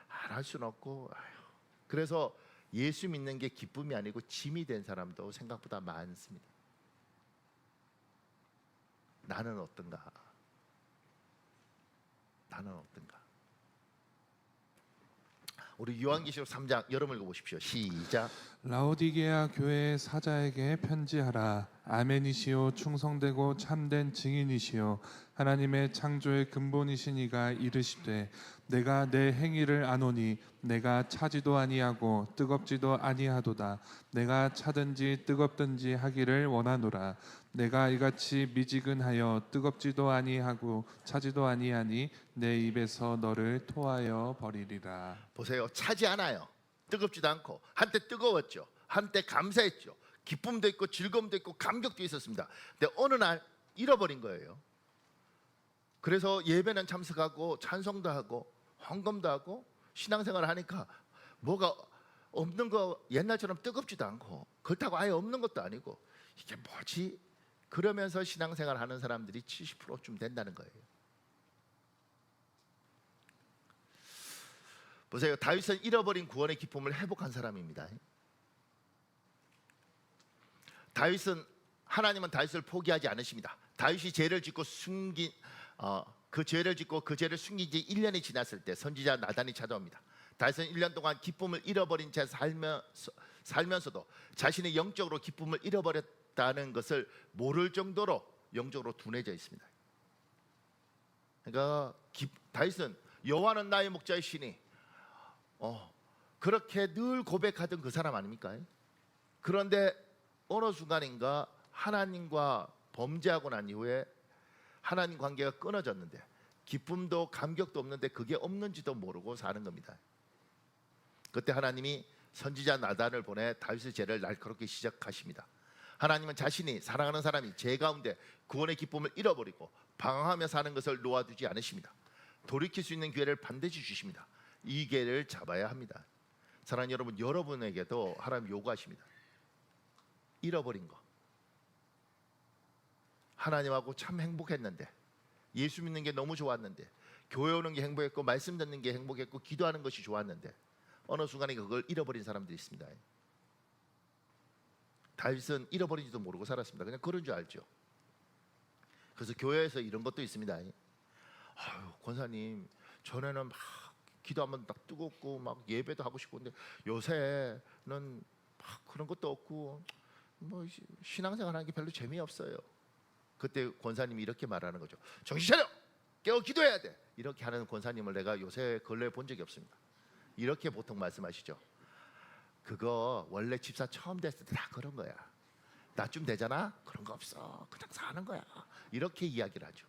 안 할 수는 없고 그래서 예수 믿는 게 기쁨이 아니고 짐이 된 사람도 생각보다 많습니다. 나는 어떤가? 나는 어떤가? 우리 요한계시록 3장 여러분 읽어보십시오. 시작. 라오디게아 교회 사자에게 편지하라. 아멘이시오 충성되고 참된 증인이시오 하나님의 창조의 근본이신 이가 이르시되 내가 내 행위를 아노니 내가 차지도 아니하고 뜨겁지도 아니하도다. 내가 차든지 뜨겁든지 하기를 원하노라. 내가 이같이 미지근하여 뜨겁지도 아니하고 차지도 아니하니 내 입에서 너를 토하여 버리리라. 보세요. 차지 않아요. 뜨겁지도 않고 한때 뜨거웠죠. 한때 감사했죠. 기쁨도 있고 즐거움도 있고 감격도 있었습니다. 근데 어느 날 잃어버린 거예요. 그래서 예배는 참석하고 찬송도 하고 헌금도 하고 신앙생활을 하니까 뭐가 없는 거 옛날처럼 뜨겁지도 않고 그렇다고 아예 없는 것도 아니고 이게 뭐지? 그러면서 신앙생활 하는 사람들이 70%쯤 된다는 거예요. 보세요. 다윗은 잃어버린 구원의 기쁨을 회복한 사람입니다. 하나님은 다윗을 포기하지 않으십니다. 다윗이 죄를 짓고 그 죄를 숨긴 지 1년이 지났을 때 선지자 나단이 찾아옵니다. 다윗은 1년 동안 기쁨을 잃어버린 채 살면서도 자신의 영적으로 기쁨을 잃어버렸다는 것을 모를 정도로 영적으로 둔해져 있습니다. 그러니까 다윗은 여호와는 나의 목자이시니 그렇게 늘 고백하던 그 사람 아닙니까? 그런데 어느 순간인가 하나님과 범죄하고 난 이후에 하나님 관계가 끊어졌는데 기쁨도 감격도 없는데 그게 없는지도 모르고 사는 겁니다. 그때 하나님이 선지자 나단을 보내 다윗의 죄를 날카롭게 지적하십니다. 하나님은 자신이 사랑하는 사람이 죄 가운데 구원의 기쁨을 잃어버리고 방황하며 사는 것을 놓아두지 않으십니다. 돌이킬 수 있는 기회를 반드시 주십니다. 이 기회를 잡아야 합니다. 사랑하는 여러분, 여러분에게도 하나님 요구하십니다. 잃어버린 거. 하나님하고 참 행복했는데, 예수 믿는 게 너무 좋았는데, 교회 오는 게 행복했고 말씀 듣는 게 행복했고 기도하는 것이 좋았는데 어느 순간에 그걸 잃어버린 사람들이 있습니다. 다윗은 잃어버린지도 모르고 살았습니다. 그냥 그런 줄 알죠. 그래서 교회에서 이런 것도 있습니다. 아유, 권사님, 전에는 막 기도하면 막 뜨겁고 막 예배도 하고 싶고 근데 요새는 막 그런 것도 없고 뭐 신앙생활하는 게 별로 재미없어요. 그때 권사님이 이렇게 말하는 거죠. 정신 차려! 깨어 기도해야 돼! 이렇게 하는 권사님을 내가 요새 근래에 본 적이 없습니다. 이렇게 보통 말씀하시죠. 그거 원래 집사 처음 됐을 때 다 그런 거야. 나쯤 되잖아? 그런 거 없어. 그냥 사는 거야. 이렇게 이야기를 하죠.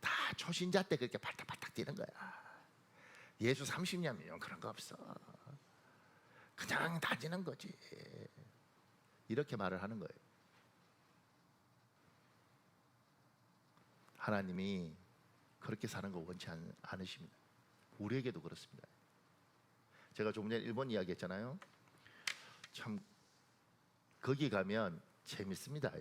다 초신자 때 그렇게 발탁발탁 뛰는 거야. 예수 30년이면 그런 거 없어. 그냥 다니는 거지. 이렇게 말을 하는 거예요. 하나님이 그렇게 사는 거 원치 않으십니다. 우리에게도 그렇습니다. 제가 조금 전에 일본 이야기했잖아요. 참 거기 가면 재밌습니다.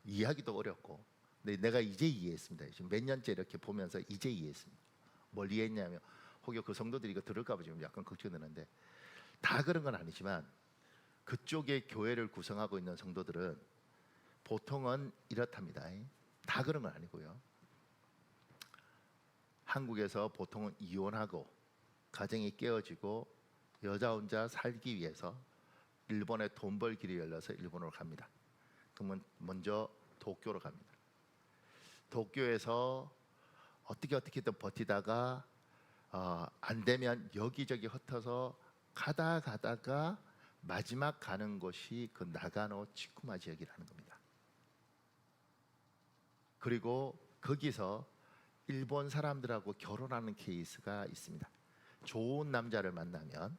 이해하기도 어렵고. 근데 내가 이제 이해했습니다. 지금 몇 년째 이렇게 보면서 이제 이해했습니다. 뭘 이해했냐면 혹여 그 성도들이 이거 들을까 봐 지금 약간 걱정되는데, 다 그런 건 아니지만 그쪽에 교회를 구성하고 있는 성도들은 보통은 이렇답니다. 다 그런 건 아니고요. 한국에서 보통은 이혼하고 가정이 깨어지고 여자 혼자 살기 위해서 일본에 돈 벌 길이 열려서 일본으로 갑니다. 그러면 먼저 도쿄로 갑니다. 도쿄에서 어떻게든 버티다가 안 되면 여기저기 흩어서 가다가 마지막 가는 곳이 그 나가노 치쿠마 지역이라는 겁니다. 그리고 거기서 일본 사람들하고 결혼하는 케이스가 있습니다. 좋은 남자를 만나면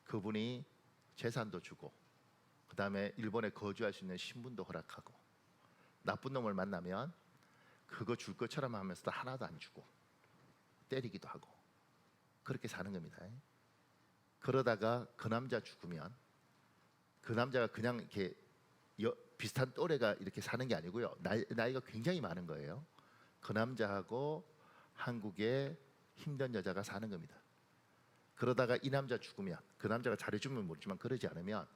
그분이 재산도 주고, 그 다음에 일본에 거주할 수 있는 신분도 허락하고, 나쁜 놈을 만나면 그거 줄 것처럼 하면서도 하나도 안 주고 때리기도 하고, 그렇게 사는 겁니다. 그러다가 그 남자 죽으면 그 남자가 그냥 이렇게 비슷한 또래가 이렇게 사는 게 아니고요. 나이가 굉장히 많은 거예요. 그 남자하고 한국의 힘든 여자가 사는 겁니다. 그러다가 이 남자 죽으면, 그 남자가 잘해주면 모르지만 그러지 않으면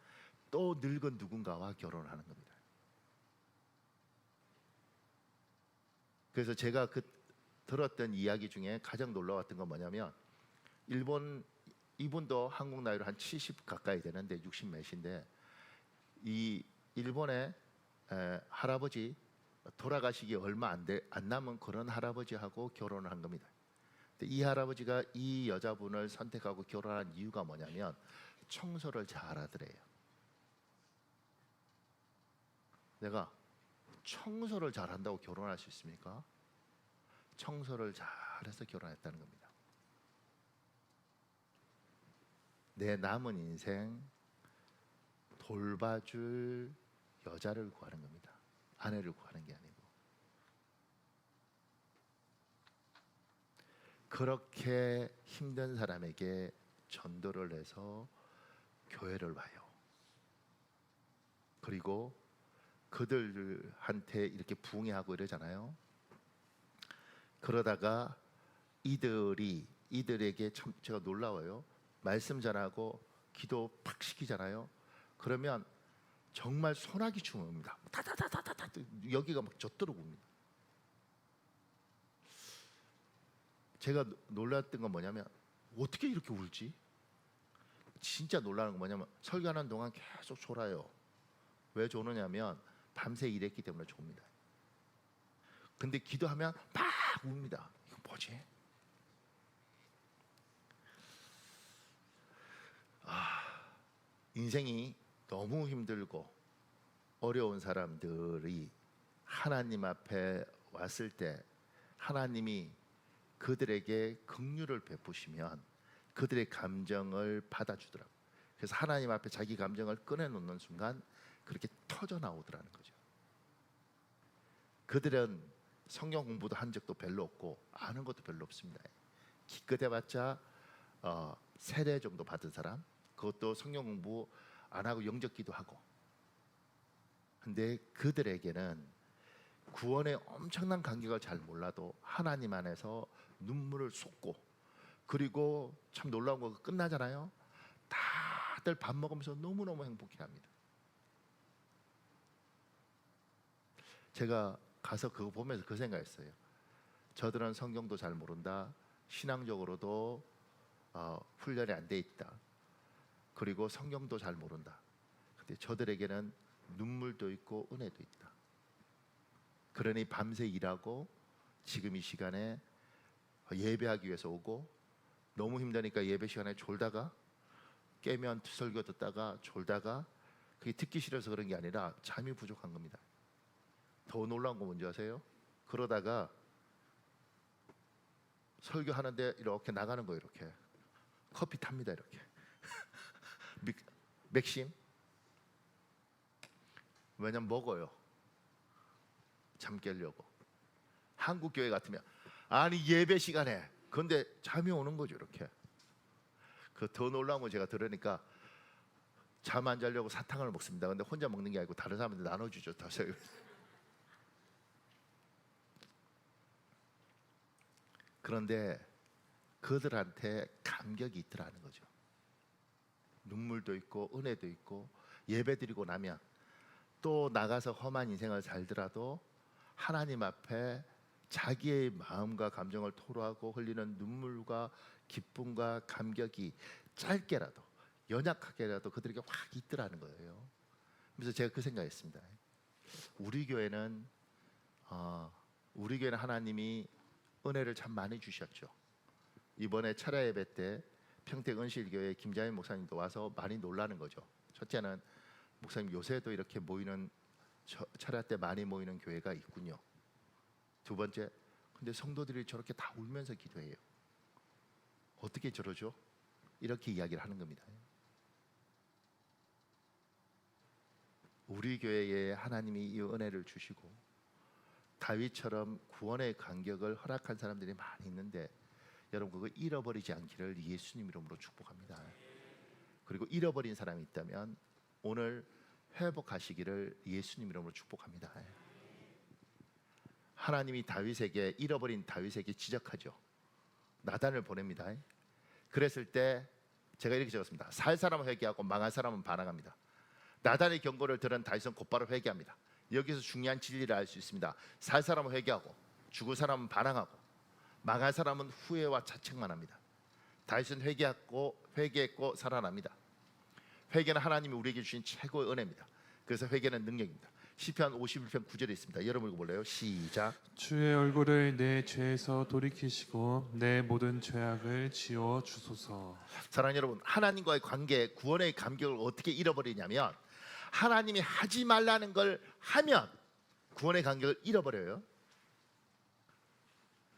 또 늙은 누군가와 결혼을 하는 겁니다. 그래서 제가 들었던 이야기 중에 가장 놀라웠던 건 뭐냐면, 이분도 한국 나이로 한 70 가까이 되는데 60 몇인데, 이 일본의 할아버지 돌아가시기 얼마 안 남은 그런 할아버지하고 결혼을 한 겁니다. 근데 이 할아버지가 이 여자분을 선택하고 결혼한 이유가 뭐냐면 청소를 잘하더래요. 내가 청소를 잘한다고 결혼할 수 있습니까? 청소를 잘해서 결혼했다는 겁니다. 내 남은 인생 돌봐줄 여자를 구하는 겁니다. 아내를 구하는 게 아니고. 그렇게 힘든 사람에게 전도를 해서 교회를 와요. 그리고 그들한테 이렇게 부응하고 이러잖아요. 그러다가 이들에게 참 제가 놀라워요. 말씀 전하고 기도 팍 시키잖아요. 그러면 정말 소나기 춤입니다. 다다다다다 여기가 막 젖도록 웁니다. 제가 놀랐던 건 뭐냐면 어떻게 이렇게 울지? 진짜 놀라는 건 뭐냐면 설교하는 동안 계속 졸아요. 왜 조느냐면 밤새 일했기 때문에 좁니다. 근데 기도하면 막 웁니다. 이거 뭐지? 인생이 너무 힘들고 어려운 사람들이 하나님 앞에 왔을 때 하나님이 그들에게 긍휼을 베푸시면 그들의 감정을 받아주더라고요. 그래서 하나님 앞에 자기 감정을 꺼내놓는 순간 그렇게 터져 나오더라는 거죠. 그들은 성경 공부도 한 적도 별로 없고 아는 것도 별로 없습니다. 기껏해봤자 세례 정도 받은 사람, 그것도 성경 공부 안 하고 영접기도 하고. 근데 그들에게는 구원의 엄청난 간격을 잘 몰라도 하나님 안에서 눈물을 쏟고, 그리고 참 놀라운 거 끝나잖아요. 다들 밥 먹으면서 너무너무 행복해합니다. 제가 가서 그거 보면서 그 생각했어요. 저들은 성경도 잘 모른다. 신앙적으로도 훈련이 안 돼 있다. 그리고 성경도 잘 모른다. 근데 저들에게는 눈물도 있고 은혜도 있다. 그러니 밤새 일하고 지금 이 시간에 예배하기 위해서 오고, 너무 힘드니까 예배 시간에 졸다가 깨면 설교 듣다가 졸다가, 그게 듣기 싫어서 그런 게 아니라 잠이 부족한 겁니다. 더 놀라운 거 뭔지 아세요? 그러다가 설교하는데 이렇게 나가는 거예요. 이렇게 커피 탑니다. 이렇게 맥심. 왜냐면 먹어요. 잠 깨려고. 한국 교회 같으면 아니 예배 시간에 근데 잠이 오는 거죠. 이렇게. 그 더 놀라운 거 제가 들으니까 잠 안 자려고 사탕을 먹습니다. 근데 혼자 먹는 게 아니고 다른 사람한테 나눠주죠. 다시. 그런데 그들한테 감격이 있더라는 거죠. 눈물도 있고 은혜도 있고 예배드리고 나면 또 나가서 험한 인생을 살더라도 하나님 앞에 자기의 마음과 감정을 토로하고 흘리는 눈물과 기쁨과 감격이 짧게라도 연약하게라도 그들에게 확 있더라는 거예요. 그래서 제가 그 생각했습니다. 우리 교회는 하나님이 은혜를 참 많이 주셨죠. 이번에 철야 예배 때 평택 은실교회 김자인 목사님도 와서 많이 놀라는 거죠. 첫째는 목사님 요새도 이렇게 모이는 철야 때 많이 모이는 교회가 있군요. 두 번째, 근데 성도들이 저렇게 다 울면서 기도해요. 어떻게 저러죠? 이렇게 이야기를 하는 겁니다. 우리 교회에 하나님이 이 은혜를 주시고 다윗처럼 구원의 간격을 허락한 사람들이 많이 있는데 여러분 그거 잃어버리지 않기를 예수님 이름으로 축복합니다. 그리고 잃어버린 사람이 있다면 오늘 회복하시기를 예수님 이름으로 축복합니다. 하나님이 다윗에게 잃어버린 다윗에게 지적하죠. 나단을 보냅니다. 그랬을 때 제가 이렇게 적었습니다. 살 사람은 회개하고 망할 사람은 반항합니다. 나단의 경고를 들은 다윗은 곧바로 회개합니다. 여기서 중요한 진리를 알 수 있습니다. 살 사람은 회개하고 죽을 사람은 반항하고 망할 사람은 후회와 자책만 합니다. 다윗은 회개했고 살아납니다. 회개는 하나님이 우리에게 주신 최고의 은혜입니다. 그래서 회개는 능력입니다. 시편 51편 9절에 있습니다. 여러분 읽어볼래요? 시작. 주의 얼굴을 내 죄에서 돌이키시고 내 모든 죄악을 지워 주소서. 사랑하는 여러분, 하나님과의 관계, 구원의 감격을 어떻게 잃어버리냐면 하나님이 하지 말라는 걸 하면 구원의 간격을 잃어버려요.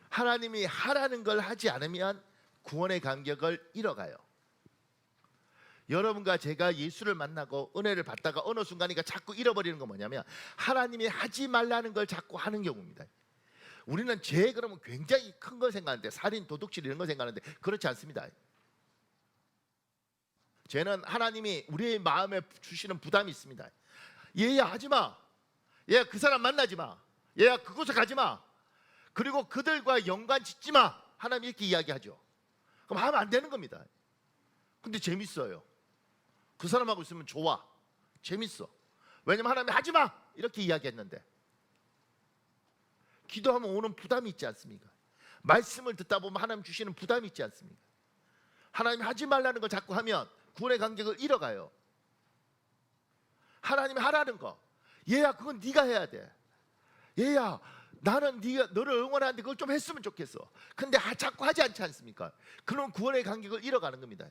하나님이 하라는 걸 하지 않으면 구원의 간격을 잃어가요. 여러분과 제가 예수를 만나고 은혜를 받다가 어느 순간이니까 자꾸 잃어버리는 건 뭐냐면 하나님이 하지 말라는 걸 자꾸 하는 경우입니다. 우리는 죄 그러면 굉장히 큰 걸 생각하는데 살인, 도둑질 이런 걸 생각하는데 그렇지 않습니다. 죄는 하나님이 우리의 마음에 주시는 부담이 있습니다. 얘야 하지마, 얘야 그 사람 만나지 마, 얘야 그곳에 가지 마, 그리고 그들과 연관 짓지 마. 하나님이 이렇게 이야기하죠. 그럼 하면 안 되는 겁니다. 근데 재밌어요. 그 사람하고 있으면 좋아, 재밌어. 왜냐면 하나님이 하지 마 이렇게 이야기했는데 기도하면 오는 부담이 있지 않습니까? 말씀을 듣다 보면 하나님 주시는 부담이 있지 않습니까? 하나님이 하지 말라는 걸 자꾸 하면 구원의 간격을 잃어가요. 하나님이 하라는 거, 얘야 그건 네가 해야 돼. 얘야 나는 너를 응원하는데 그걸 좀 했으면 좋겠어. 근데 자꾸 하지 않지 않습니까? 그럼 구원의 간격을 잃어가는 겁니다.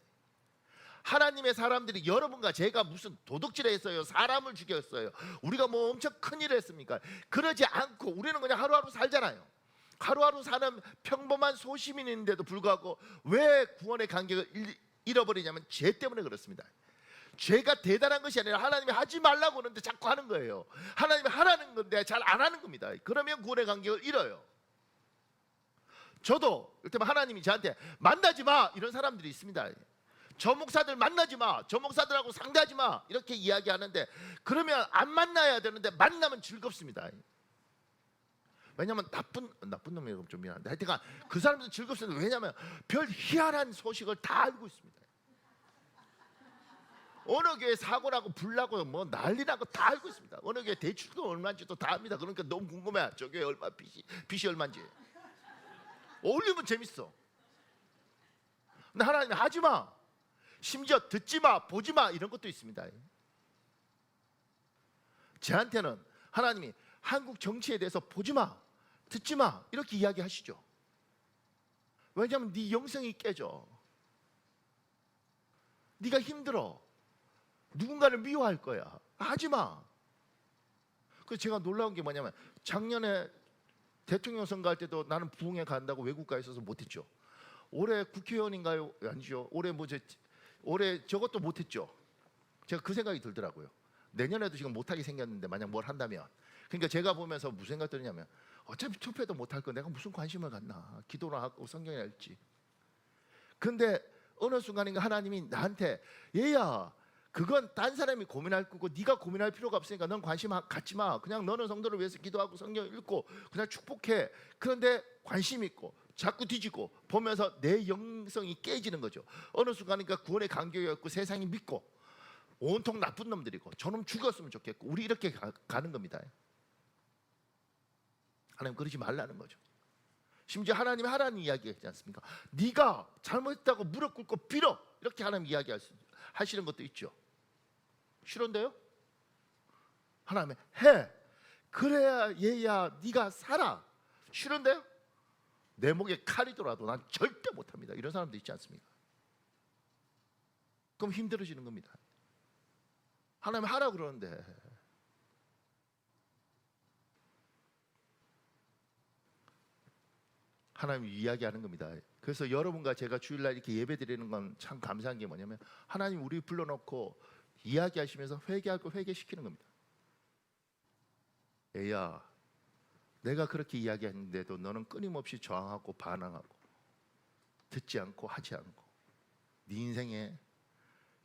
하나님의 사람들이 여러분과 제가 무슨 도둑질을 했어요, 사람을 죽였어요, 우리가 뭐 엄청 큰일을 했습니까? 그러지 않고 우리는 그냥 하루하루 살잖아요. 하루하루 사는 평범한 소시민인데도 불구하고 왜 구원의 간격을 잃어버리냐면 죄 때문에 그렇습니다. 죄가 대단한 것이 아니라 하나님이 하지 말라고 하는데 자꾸 하는 거예요. 하나님이 하라는 건데 잘 안 하는 겁니다. 그러면 구원의 간격을 잃어요. 저도 이를테면 하나님이 저한테 만나지 마 이런 사람들이 있습니다. 저 목사들 만나지 마, 저 목사들하고 상대하지 마 이렇게 이야기하는데 그러면 안 만나야 되는데 만나면 즐겁습니다. 왜냐하면 나쁜 놈이라고 좀 미안한데 하여튼간 그 사람들은 즐겁습니다. 왜냐하면 별 희한한 소식을 다 알고 있습니다. 어느 교회 사고 나고 불 나고 뭐 난리 나고 다 알고 있습니다. 어느 교회 대출금 얼마인지도 다 압니다. 그러니까 너무 궁금해. 저 교회 얼마 빚이 얼마인지. 어울리면 재밌어. 근데 하나님이 하지 마, 심지어 듣지 마, 보지 마 이런 것도 있습니다. 저한테는 하나님이 한국 정치에 대해서 보지 마, 듣지 마 이렇게 이야기하시죠. 왜냐하면 네 영성이 깨져. 네가 힘들어. 누군가를 미워할 거야. 하지 마. 그래서 제가 놀라운 게 뭐냐면 작년에 대통령 선거할 때도 나는 부흥회 간다고 외국가에 있어서 못했죠. 올해 국회의원인가요? 아니죠. 올해 저것도 못했죠. 제가 그 생각이 들더라고요. 내년에도 지금 못하게 생겼는데 만약 뭘 한다면, 그러니까 제가 보면서 무슨 생각 드냐면, 어차피 투표도 못할 거 내가 무슨 관심을 갖나, 기도나 하고 성경이나 읽지. 근데 어느 순간인가 하나님이 나한테, 얘야 그건 딴 사람이 고민할 거고 네가 고민할 필요가 없으니까 넌 관심 갖지 마. 그냥 너는 성도를 위해서 기도하고 성경 읽고 그냥 축복해. 그런데 관심 있고 자꾸 뒤지고 보면서 내 영성이 깨지는 거죠. 어느 순간인가 구원의 간격이 없고 세상이 믿고 온통 나쁜 놈들이고 저놈 죽었으면 좋겠고 우리 이렇게 가는 겁니다. 하나님 그러지 말라는 거죠. 심지어 하나님이 하라는 이야기 했지 않습니까? 네가 잘못했다고 무릎 꿇고 빌어, 이렇게 하나님 하시는 것도 있죠. 싫은데요? 하나님 해. 그래야 얘야 네가 살아. 싫은데요? 내 목에 칼이 돌아도 난 절대 못합니다. 이런 사람도 있지 않습니까? 그럼 힘들어지는 겁니다. 하나님 하라 그러는데 하나님이 이야기하는 겁니다. 그래서 여러분과 제가 주일날 이렇게 예배드리는 건 참 감사한 게 뭐냐면 하나님 우리 불러놓고 이야기하시면서 회개하고 회개시키는 겁니다. 애야, 내가 그렇게 이야기했는데도 너는 끊임없이 저항하고 반항하고 듣지 않고 하지 않고 네 인생에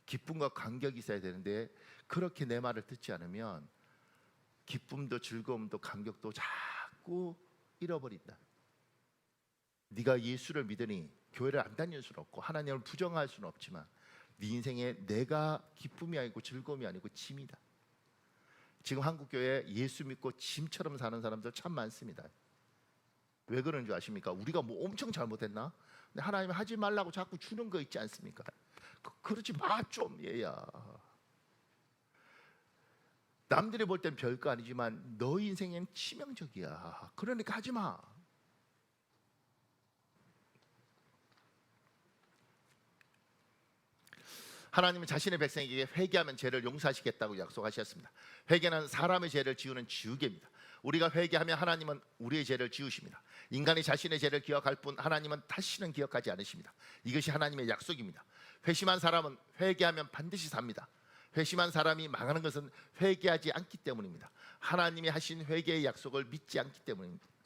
기쁨과 감격이 있어야 되는데 그렇게 내 말을 듣지 않으면 기쁨도 즐거움도 감격도 자꾸 잃어버린다. 네가 예수를 믿으니 교회를 안 다닐 수는 없고 하나님을 부정할 수는 없지만 네 인생에 내가 기쁨이 아니고 즐거움이 아니고 짐이다. 지금 한국교회에 예수 믿고 짐처럼 사는 사람들 참 많습니다. 왜 그런 줄 아십니까? 우리가 뭐 엄청 잘못했나? 근데 하나님이 하지 말라고 자꾸 주는 거 있지 않습니까? 그러지 마 좀 얘야. 남들이 볼 땐 별거 아니지만 너 인생엔 치명적이야. 그러니까 하지 마. 하나님은 자신의 백성에게 회개하면 죄를 용서하시겠다고 약속하셨습니다. 회개는 사람의 죄를 지우는 지우개입니다. 우리가 회개하면 하나님은 우리의 죄를 지우십니다. 인간이 자신의 죄를 기억할 뿐 하나님은 다시는 기억하지 않으십니다. 이것이 하나님의 약속입니다. 회심한 사람은 회개하면 반드시 삽니다. 회심한 사람이 망하는 것은 회개하지 않기 때문입니다. 하나님이 하신 회개의 약속을 믿지 않기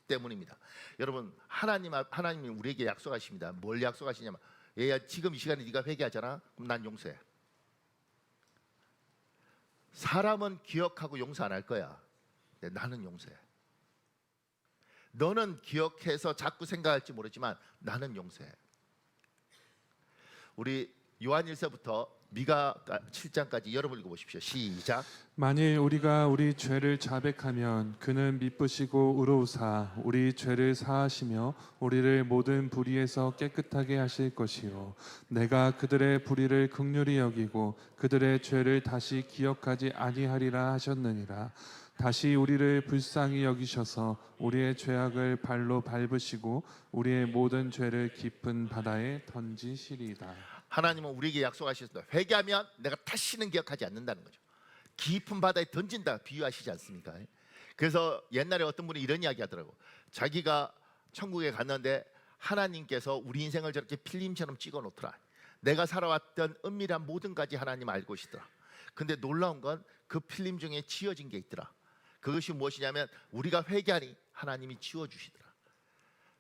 때문입니다. 여러분, 하나님이 우리에게 약속하십니다. 뭘 약속하시냐면, 얘야 지금 이 시간에 네가 회개하잖아. 그럼 난 용서해. 사람은 기억하고 용서 안 할 거야. 근데 나는 용서해. 너는 기억해서 자꾸 생각할지 모르지만 나는 용서해. 우리 요한 1서부터 미가 7장까지 여러분 읽어보십시오. 시작. 만일 우리가 우리 죄를 자백하면 그는 미쁘시고 의로우사 우리 죄를 사하시며 우리를 모든 불의에서 깨끗하게 하실 것이요 내가 그들의 불의를 긍휼히 여기고 그들의 죄를 다시 기억하지 아니하리라 하셨느니라. 다시 우리를 불쌍히 여기셔서 우리의 죄악을 발로 밟으시고 우리의 모든 죄를 깊은 바다에 던지시리이다. 하나님은 우리에게 약속하셨습니다. 회개하면 내가 다시는 기억하지 않는다는 거죠. 깊은 바다에 던진다 비유하시지 않습니까? 그래서 옛날에 어떤 분이 이런 이야기 하더라고. 자기가 천국에 갔는데 하나님께서 우리 인생을 저렇게 필름처럼 찍어 놓더라. 내가 살아왔던 은밀한 모든 가지 하나님 알고 계시더라. 근데 놀라운 건 그 필름 중에 지워진 게 있더라. 그것이 무엇이냐면 우리가 회개하니 하나님이 지워주시더라.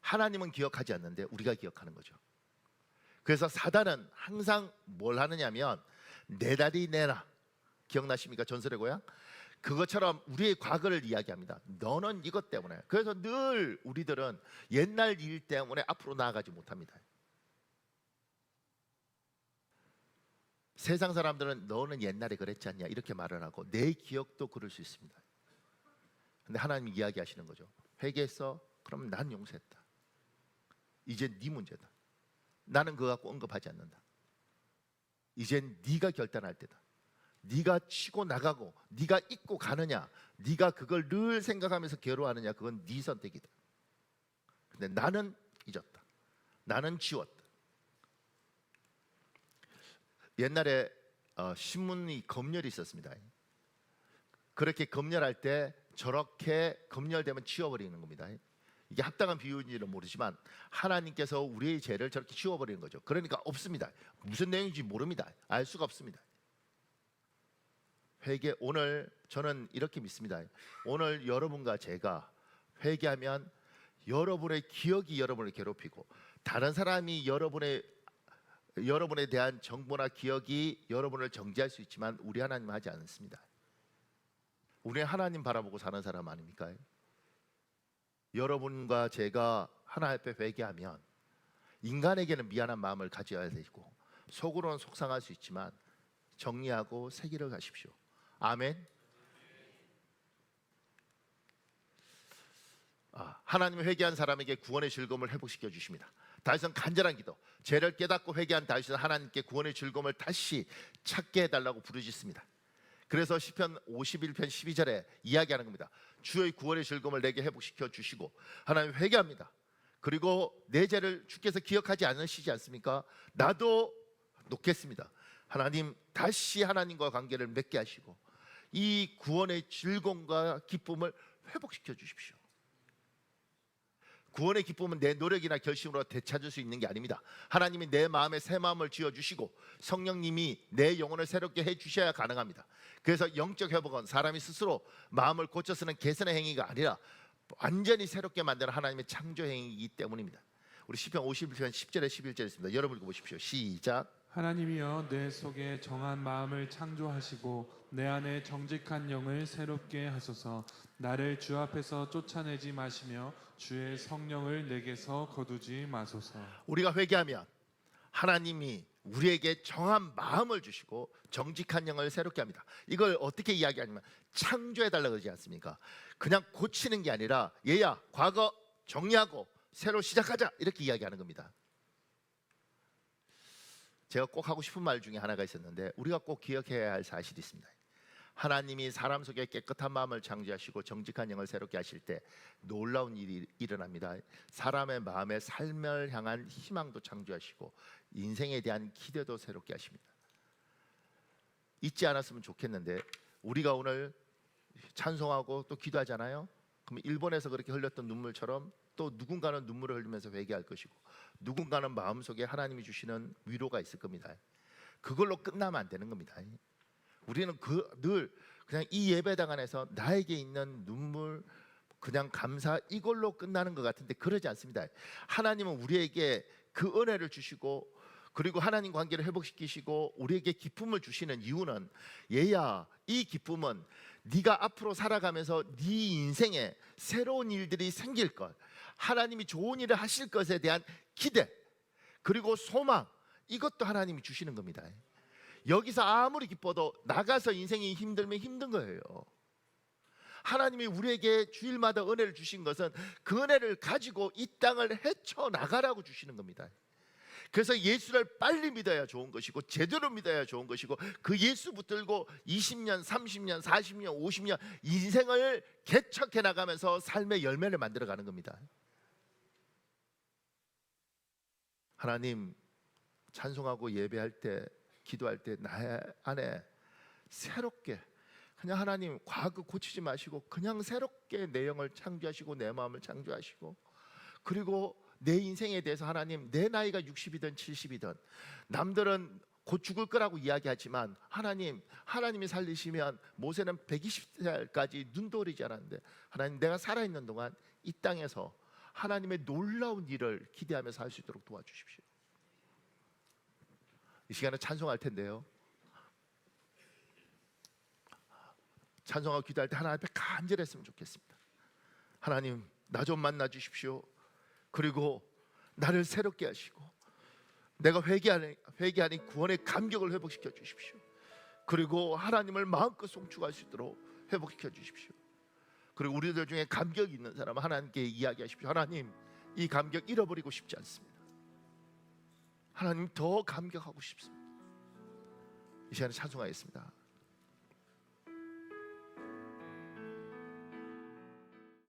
하나님은 기억하지 않는데 우리가 기억하는 거죠. 그래서 사단은 항상 뭘 하느냐면 내 다리 내놔. 기억나십니까? 전설의 고향? 그것처럼 우리의 과거를 이야기합니다. 너는 이것 때문에. 그래서 늘 우리들은 옛날 일 때문에 앞으로 나아가지 못합니다. 세상 사람들은 너는 옛날에 그랬지 않냐 이렇게 말을 하고 내 기억도 그럴 수 있습니다. 근데 하나님이 이야기하시는 거죠. 회개했어? 그럼 난 용서했다. 이제 네 문제다. 나는 그거 갖고 언급하지 않는다. 이젠 네가 결단할 때다. 네가 치고 나가고 네가 잊고 가느냐, 네가 그걸 늘 생각하면서 괴로워하느냐, 그건 네 선택이다. 근데 나는 잊었다. 나는 지웠다. 옛날에 신문이 검열이 있었습니다. 그렇게 검열할 때 저렇게 검열되면 치워버리는 겁니다. 이게 합당한 비유인지는 모르지만 하나님께서 우리의 죄를 저렇게 지워버리는 거죠. 그러니까 없습니다. 무슨 내용인지 모릅니다. 알 수가 없습니다. 회개, 오늘 저는 이렇게 믿습니다. 오늘 여러분과 제가 회개하면 여러분의 기억이 여러분을 괴롭히고 다른 사람이 여러분에 대한 정보나 기억이 여러분을 정죄할 수 있지만 우리 하나님은 하지 않습니다. 우리는 하나님 바라보고 사는 사람 아닙니까? 여러분과 제가 하나님 앞에 회개하면 인간에게는 미안한 마음을 가져야 되고 속으로는 속상할 수 있지만 정리하고 새 길을 가십시오. 아멘. 하나님은 회개한 사람에게 구원의 즐거움을 회복시켜 주십니다. 다윗은 간절한 기도, 죄를 깨닫고 회개한 다윗은 하나님께 구원의 즐거움을 다시 찾게 해달라고 부르짖습니다. 그래서 시편 51편 12절에 이야기하는 겁니다. 주의 구원의 즐거움을 내게 회복시켜 주시고 하나님 회개합니다. 그리고 내 죄를 주께서 기억하지 않으시지 않습니까? 나도 놓겠습니다. 하나님 다시 하나님과 관계를 맺게 하시고 이 구원의 즐거움과 기쁨을 회복시켜 주십시오. 구원의 기쁨은 내 노력이나 결심으로 되찾을 수 있는 게 아닙니다. 하나님이 내 마음에 새 마음을 지어주시고 성령님이 내 영혼을 새롭게 해주셔야 가능합니다. 그래서 영적 회복은 사람이 스스로 마음을 고쳐 쓰는 개선의 행위가 아니라 완전히 새롭게 만드는 하나님의 창조 행위이기 때문입니다. 우리 시편 51편 10절에 11절에 있습니다. 여러분 읽어보십시오. 시작. 하나님이여 내 속에 정한 마음을 창조하시고 내 안에 정직한 영을 새롭게 하소서. 나를 주 앞에서 쫓아내지 마시며 주의 성령을 내게서 거두지 마소서. 우리가 회개하면 하나님이 우리에게 정한 마음을 주시고 정직한 영을 새롭게 합니다. 이걸 어떻게 이야기하냐면 창조해달라고 그러지 않습니까? 그냥 고치는 게 아니라 얘야 과거 정리하고 새로 시작하자 이렇게 이야기하는 겁니다. 제가 꼭 하고 싶은 말 중에 하나가 있었는데 우리가 꼭 기억해야 할 사실이 있습니다. 하나님이 사람 속에 깨끗한 마음을 창조하시고 정직한 영을 새롭게 하실 때 놀라운 일이 일어납니다. 사람의 마음에 삶을 향한 희망도 창조하시고 인생에 대한 기대도 새롭게 하십니다. 잊지 않았으면 좋겠는데 우리가 오늘 찬송하고 또 기도하잖아요. 그럼 일본에서 그렇게 흘렸던 눈물처럼 또 누군가는 눈물을 흘리면서 회개할 것이고 누군가는 마음속에 하나님이 주시는 위로가 있을 겁니다. 그걸로 끝나면 안 되는 겁니다. 우리는 늘 그냥 이 예배당 안에서 나에게 있는 눈물 그냥 감사 이걸로 끝나는 것 같은데 그러지 않습니다. 하나님은 우리에게 그 은혜를 주시고 그리고 하나님 관계를 회복시키시고 우리에게 기쁨을 주시는 이유는 얘야 이 기쁨은 네가 앞으로 살아가면서 네 인생에 새로운 일들이 생길 것 하나님이 좋은 일을 하실 것에 대한 기대 그리고 소망 이것도 하나님이 주시는 겁니다. 여기서 아무리 기뻐도 나가서 인생이 힘들면 힘든 거예요. 하나님이 우리에게 주일마다 은혜를 주신 것은 그 은혜를 가지고 이 땅을 헤쳐나가라고 주시는 겁니다. 그래서 예수를 빨리 믿어야 좋은 것이고 제대로 믿어야 좋은 것이고 그 예수 붙들고 20년, 30년, 40년, 50년 인생을 개척해 나가면서 삶의 열매를 만들어가는 겁니다. 하나님 찬송하고 예배할 때 기도할 때 나의 안에 새롭게 그냥 하나님 과거 고치지 마시고 그냥 새롭게 내 영을 창조하시고 내 마음을 창조하시고 그리고 내 인생에 대해서 하나님 내 나이가 60이든 70이든 남들은 곧 죽을 거라고 이야기하지만 하나님이 살리시면 모세는 120살까지 눈도 어리지 않았는데 하나님 내가 살아있는 동안 이 땅에서 하나님의 놀라운 일을 기대하며 살 수 있도록 도와주십시오. 이 시간에 찬송할 텐데요. 찬송하고 기도할 때 하나님 앞에 간절했으면 좋겠습니다. 하나님 나 좀 만나 주십시오. 그리고 나를 새롭게 하시고 내가 회개하니 구원의 감격을 회복시켜 주십시오. 그리고 하나님을 마음껏 송축할 수 있도록 회복시켜 주십시오. 그리고 우리들 중에 감격이 있는 사람은 하나님께 이야기하십시오. 하나님 이 감격 잃어버리고 싶지 않습니다. 하나님 더 감격하고 싶습니다. 이 시간에 찬송하겠습니다.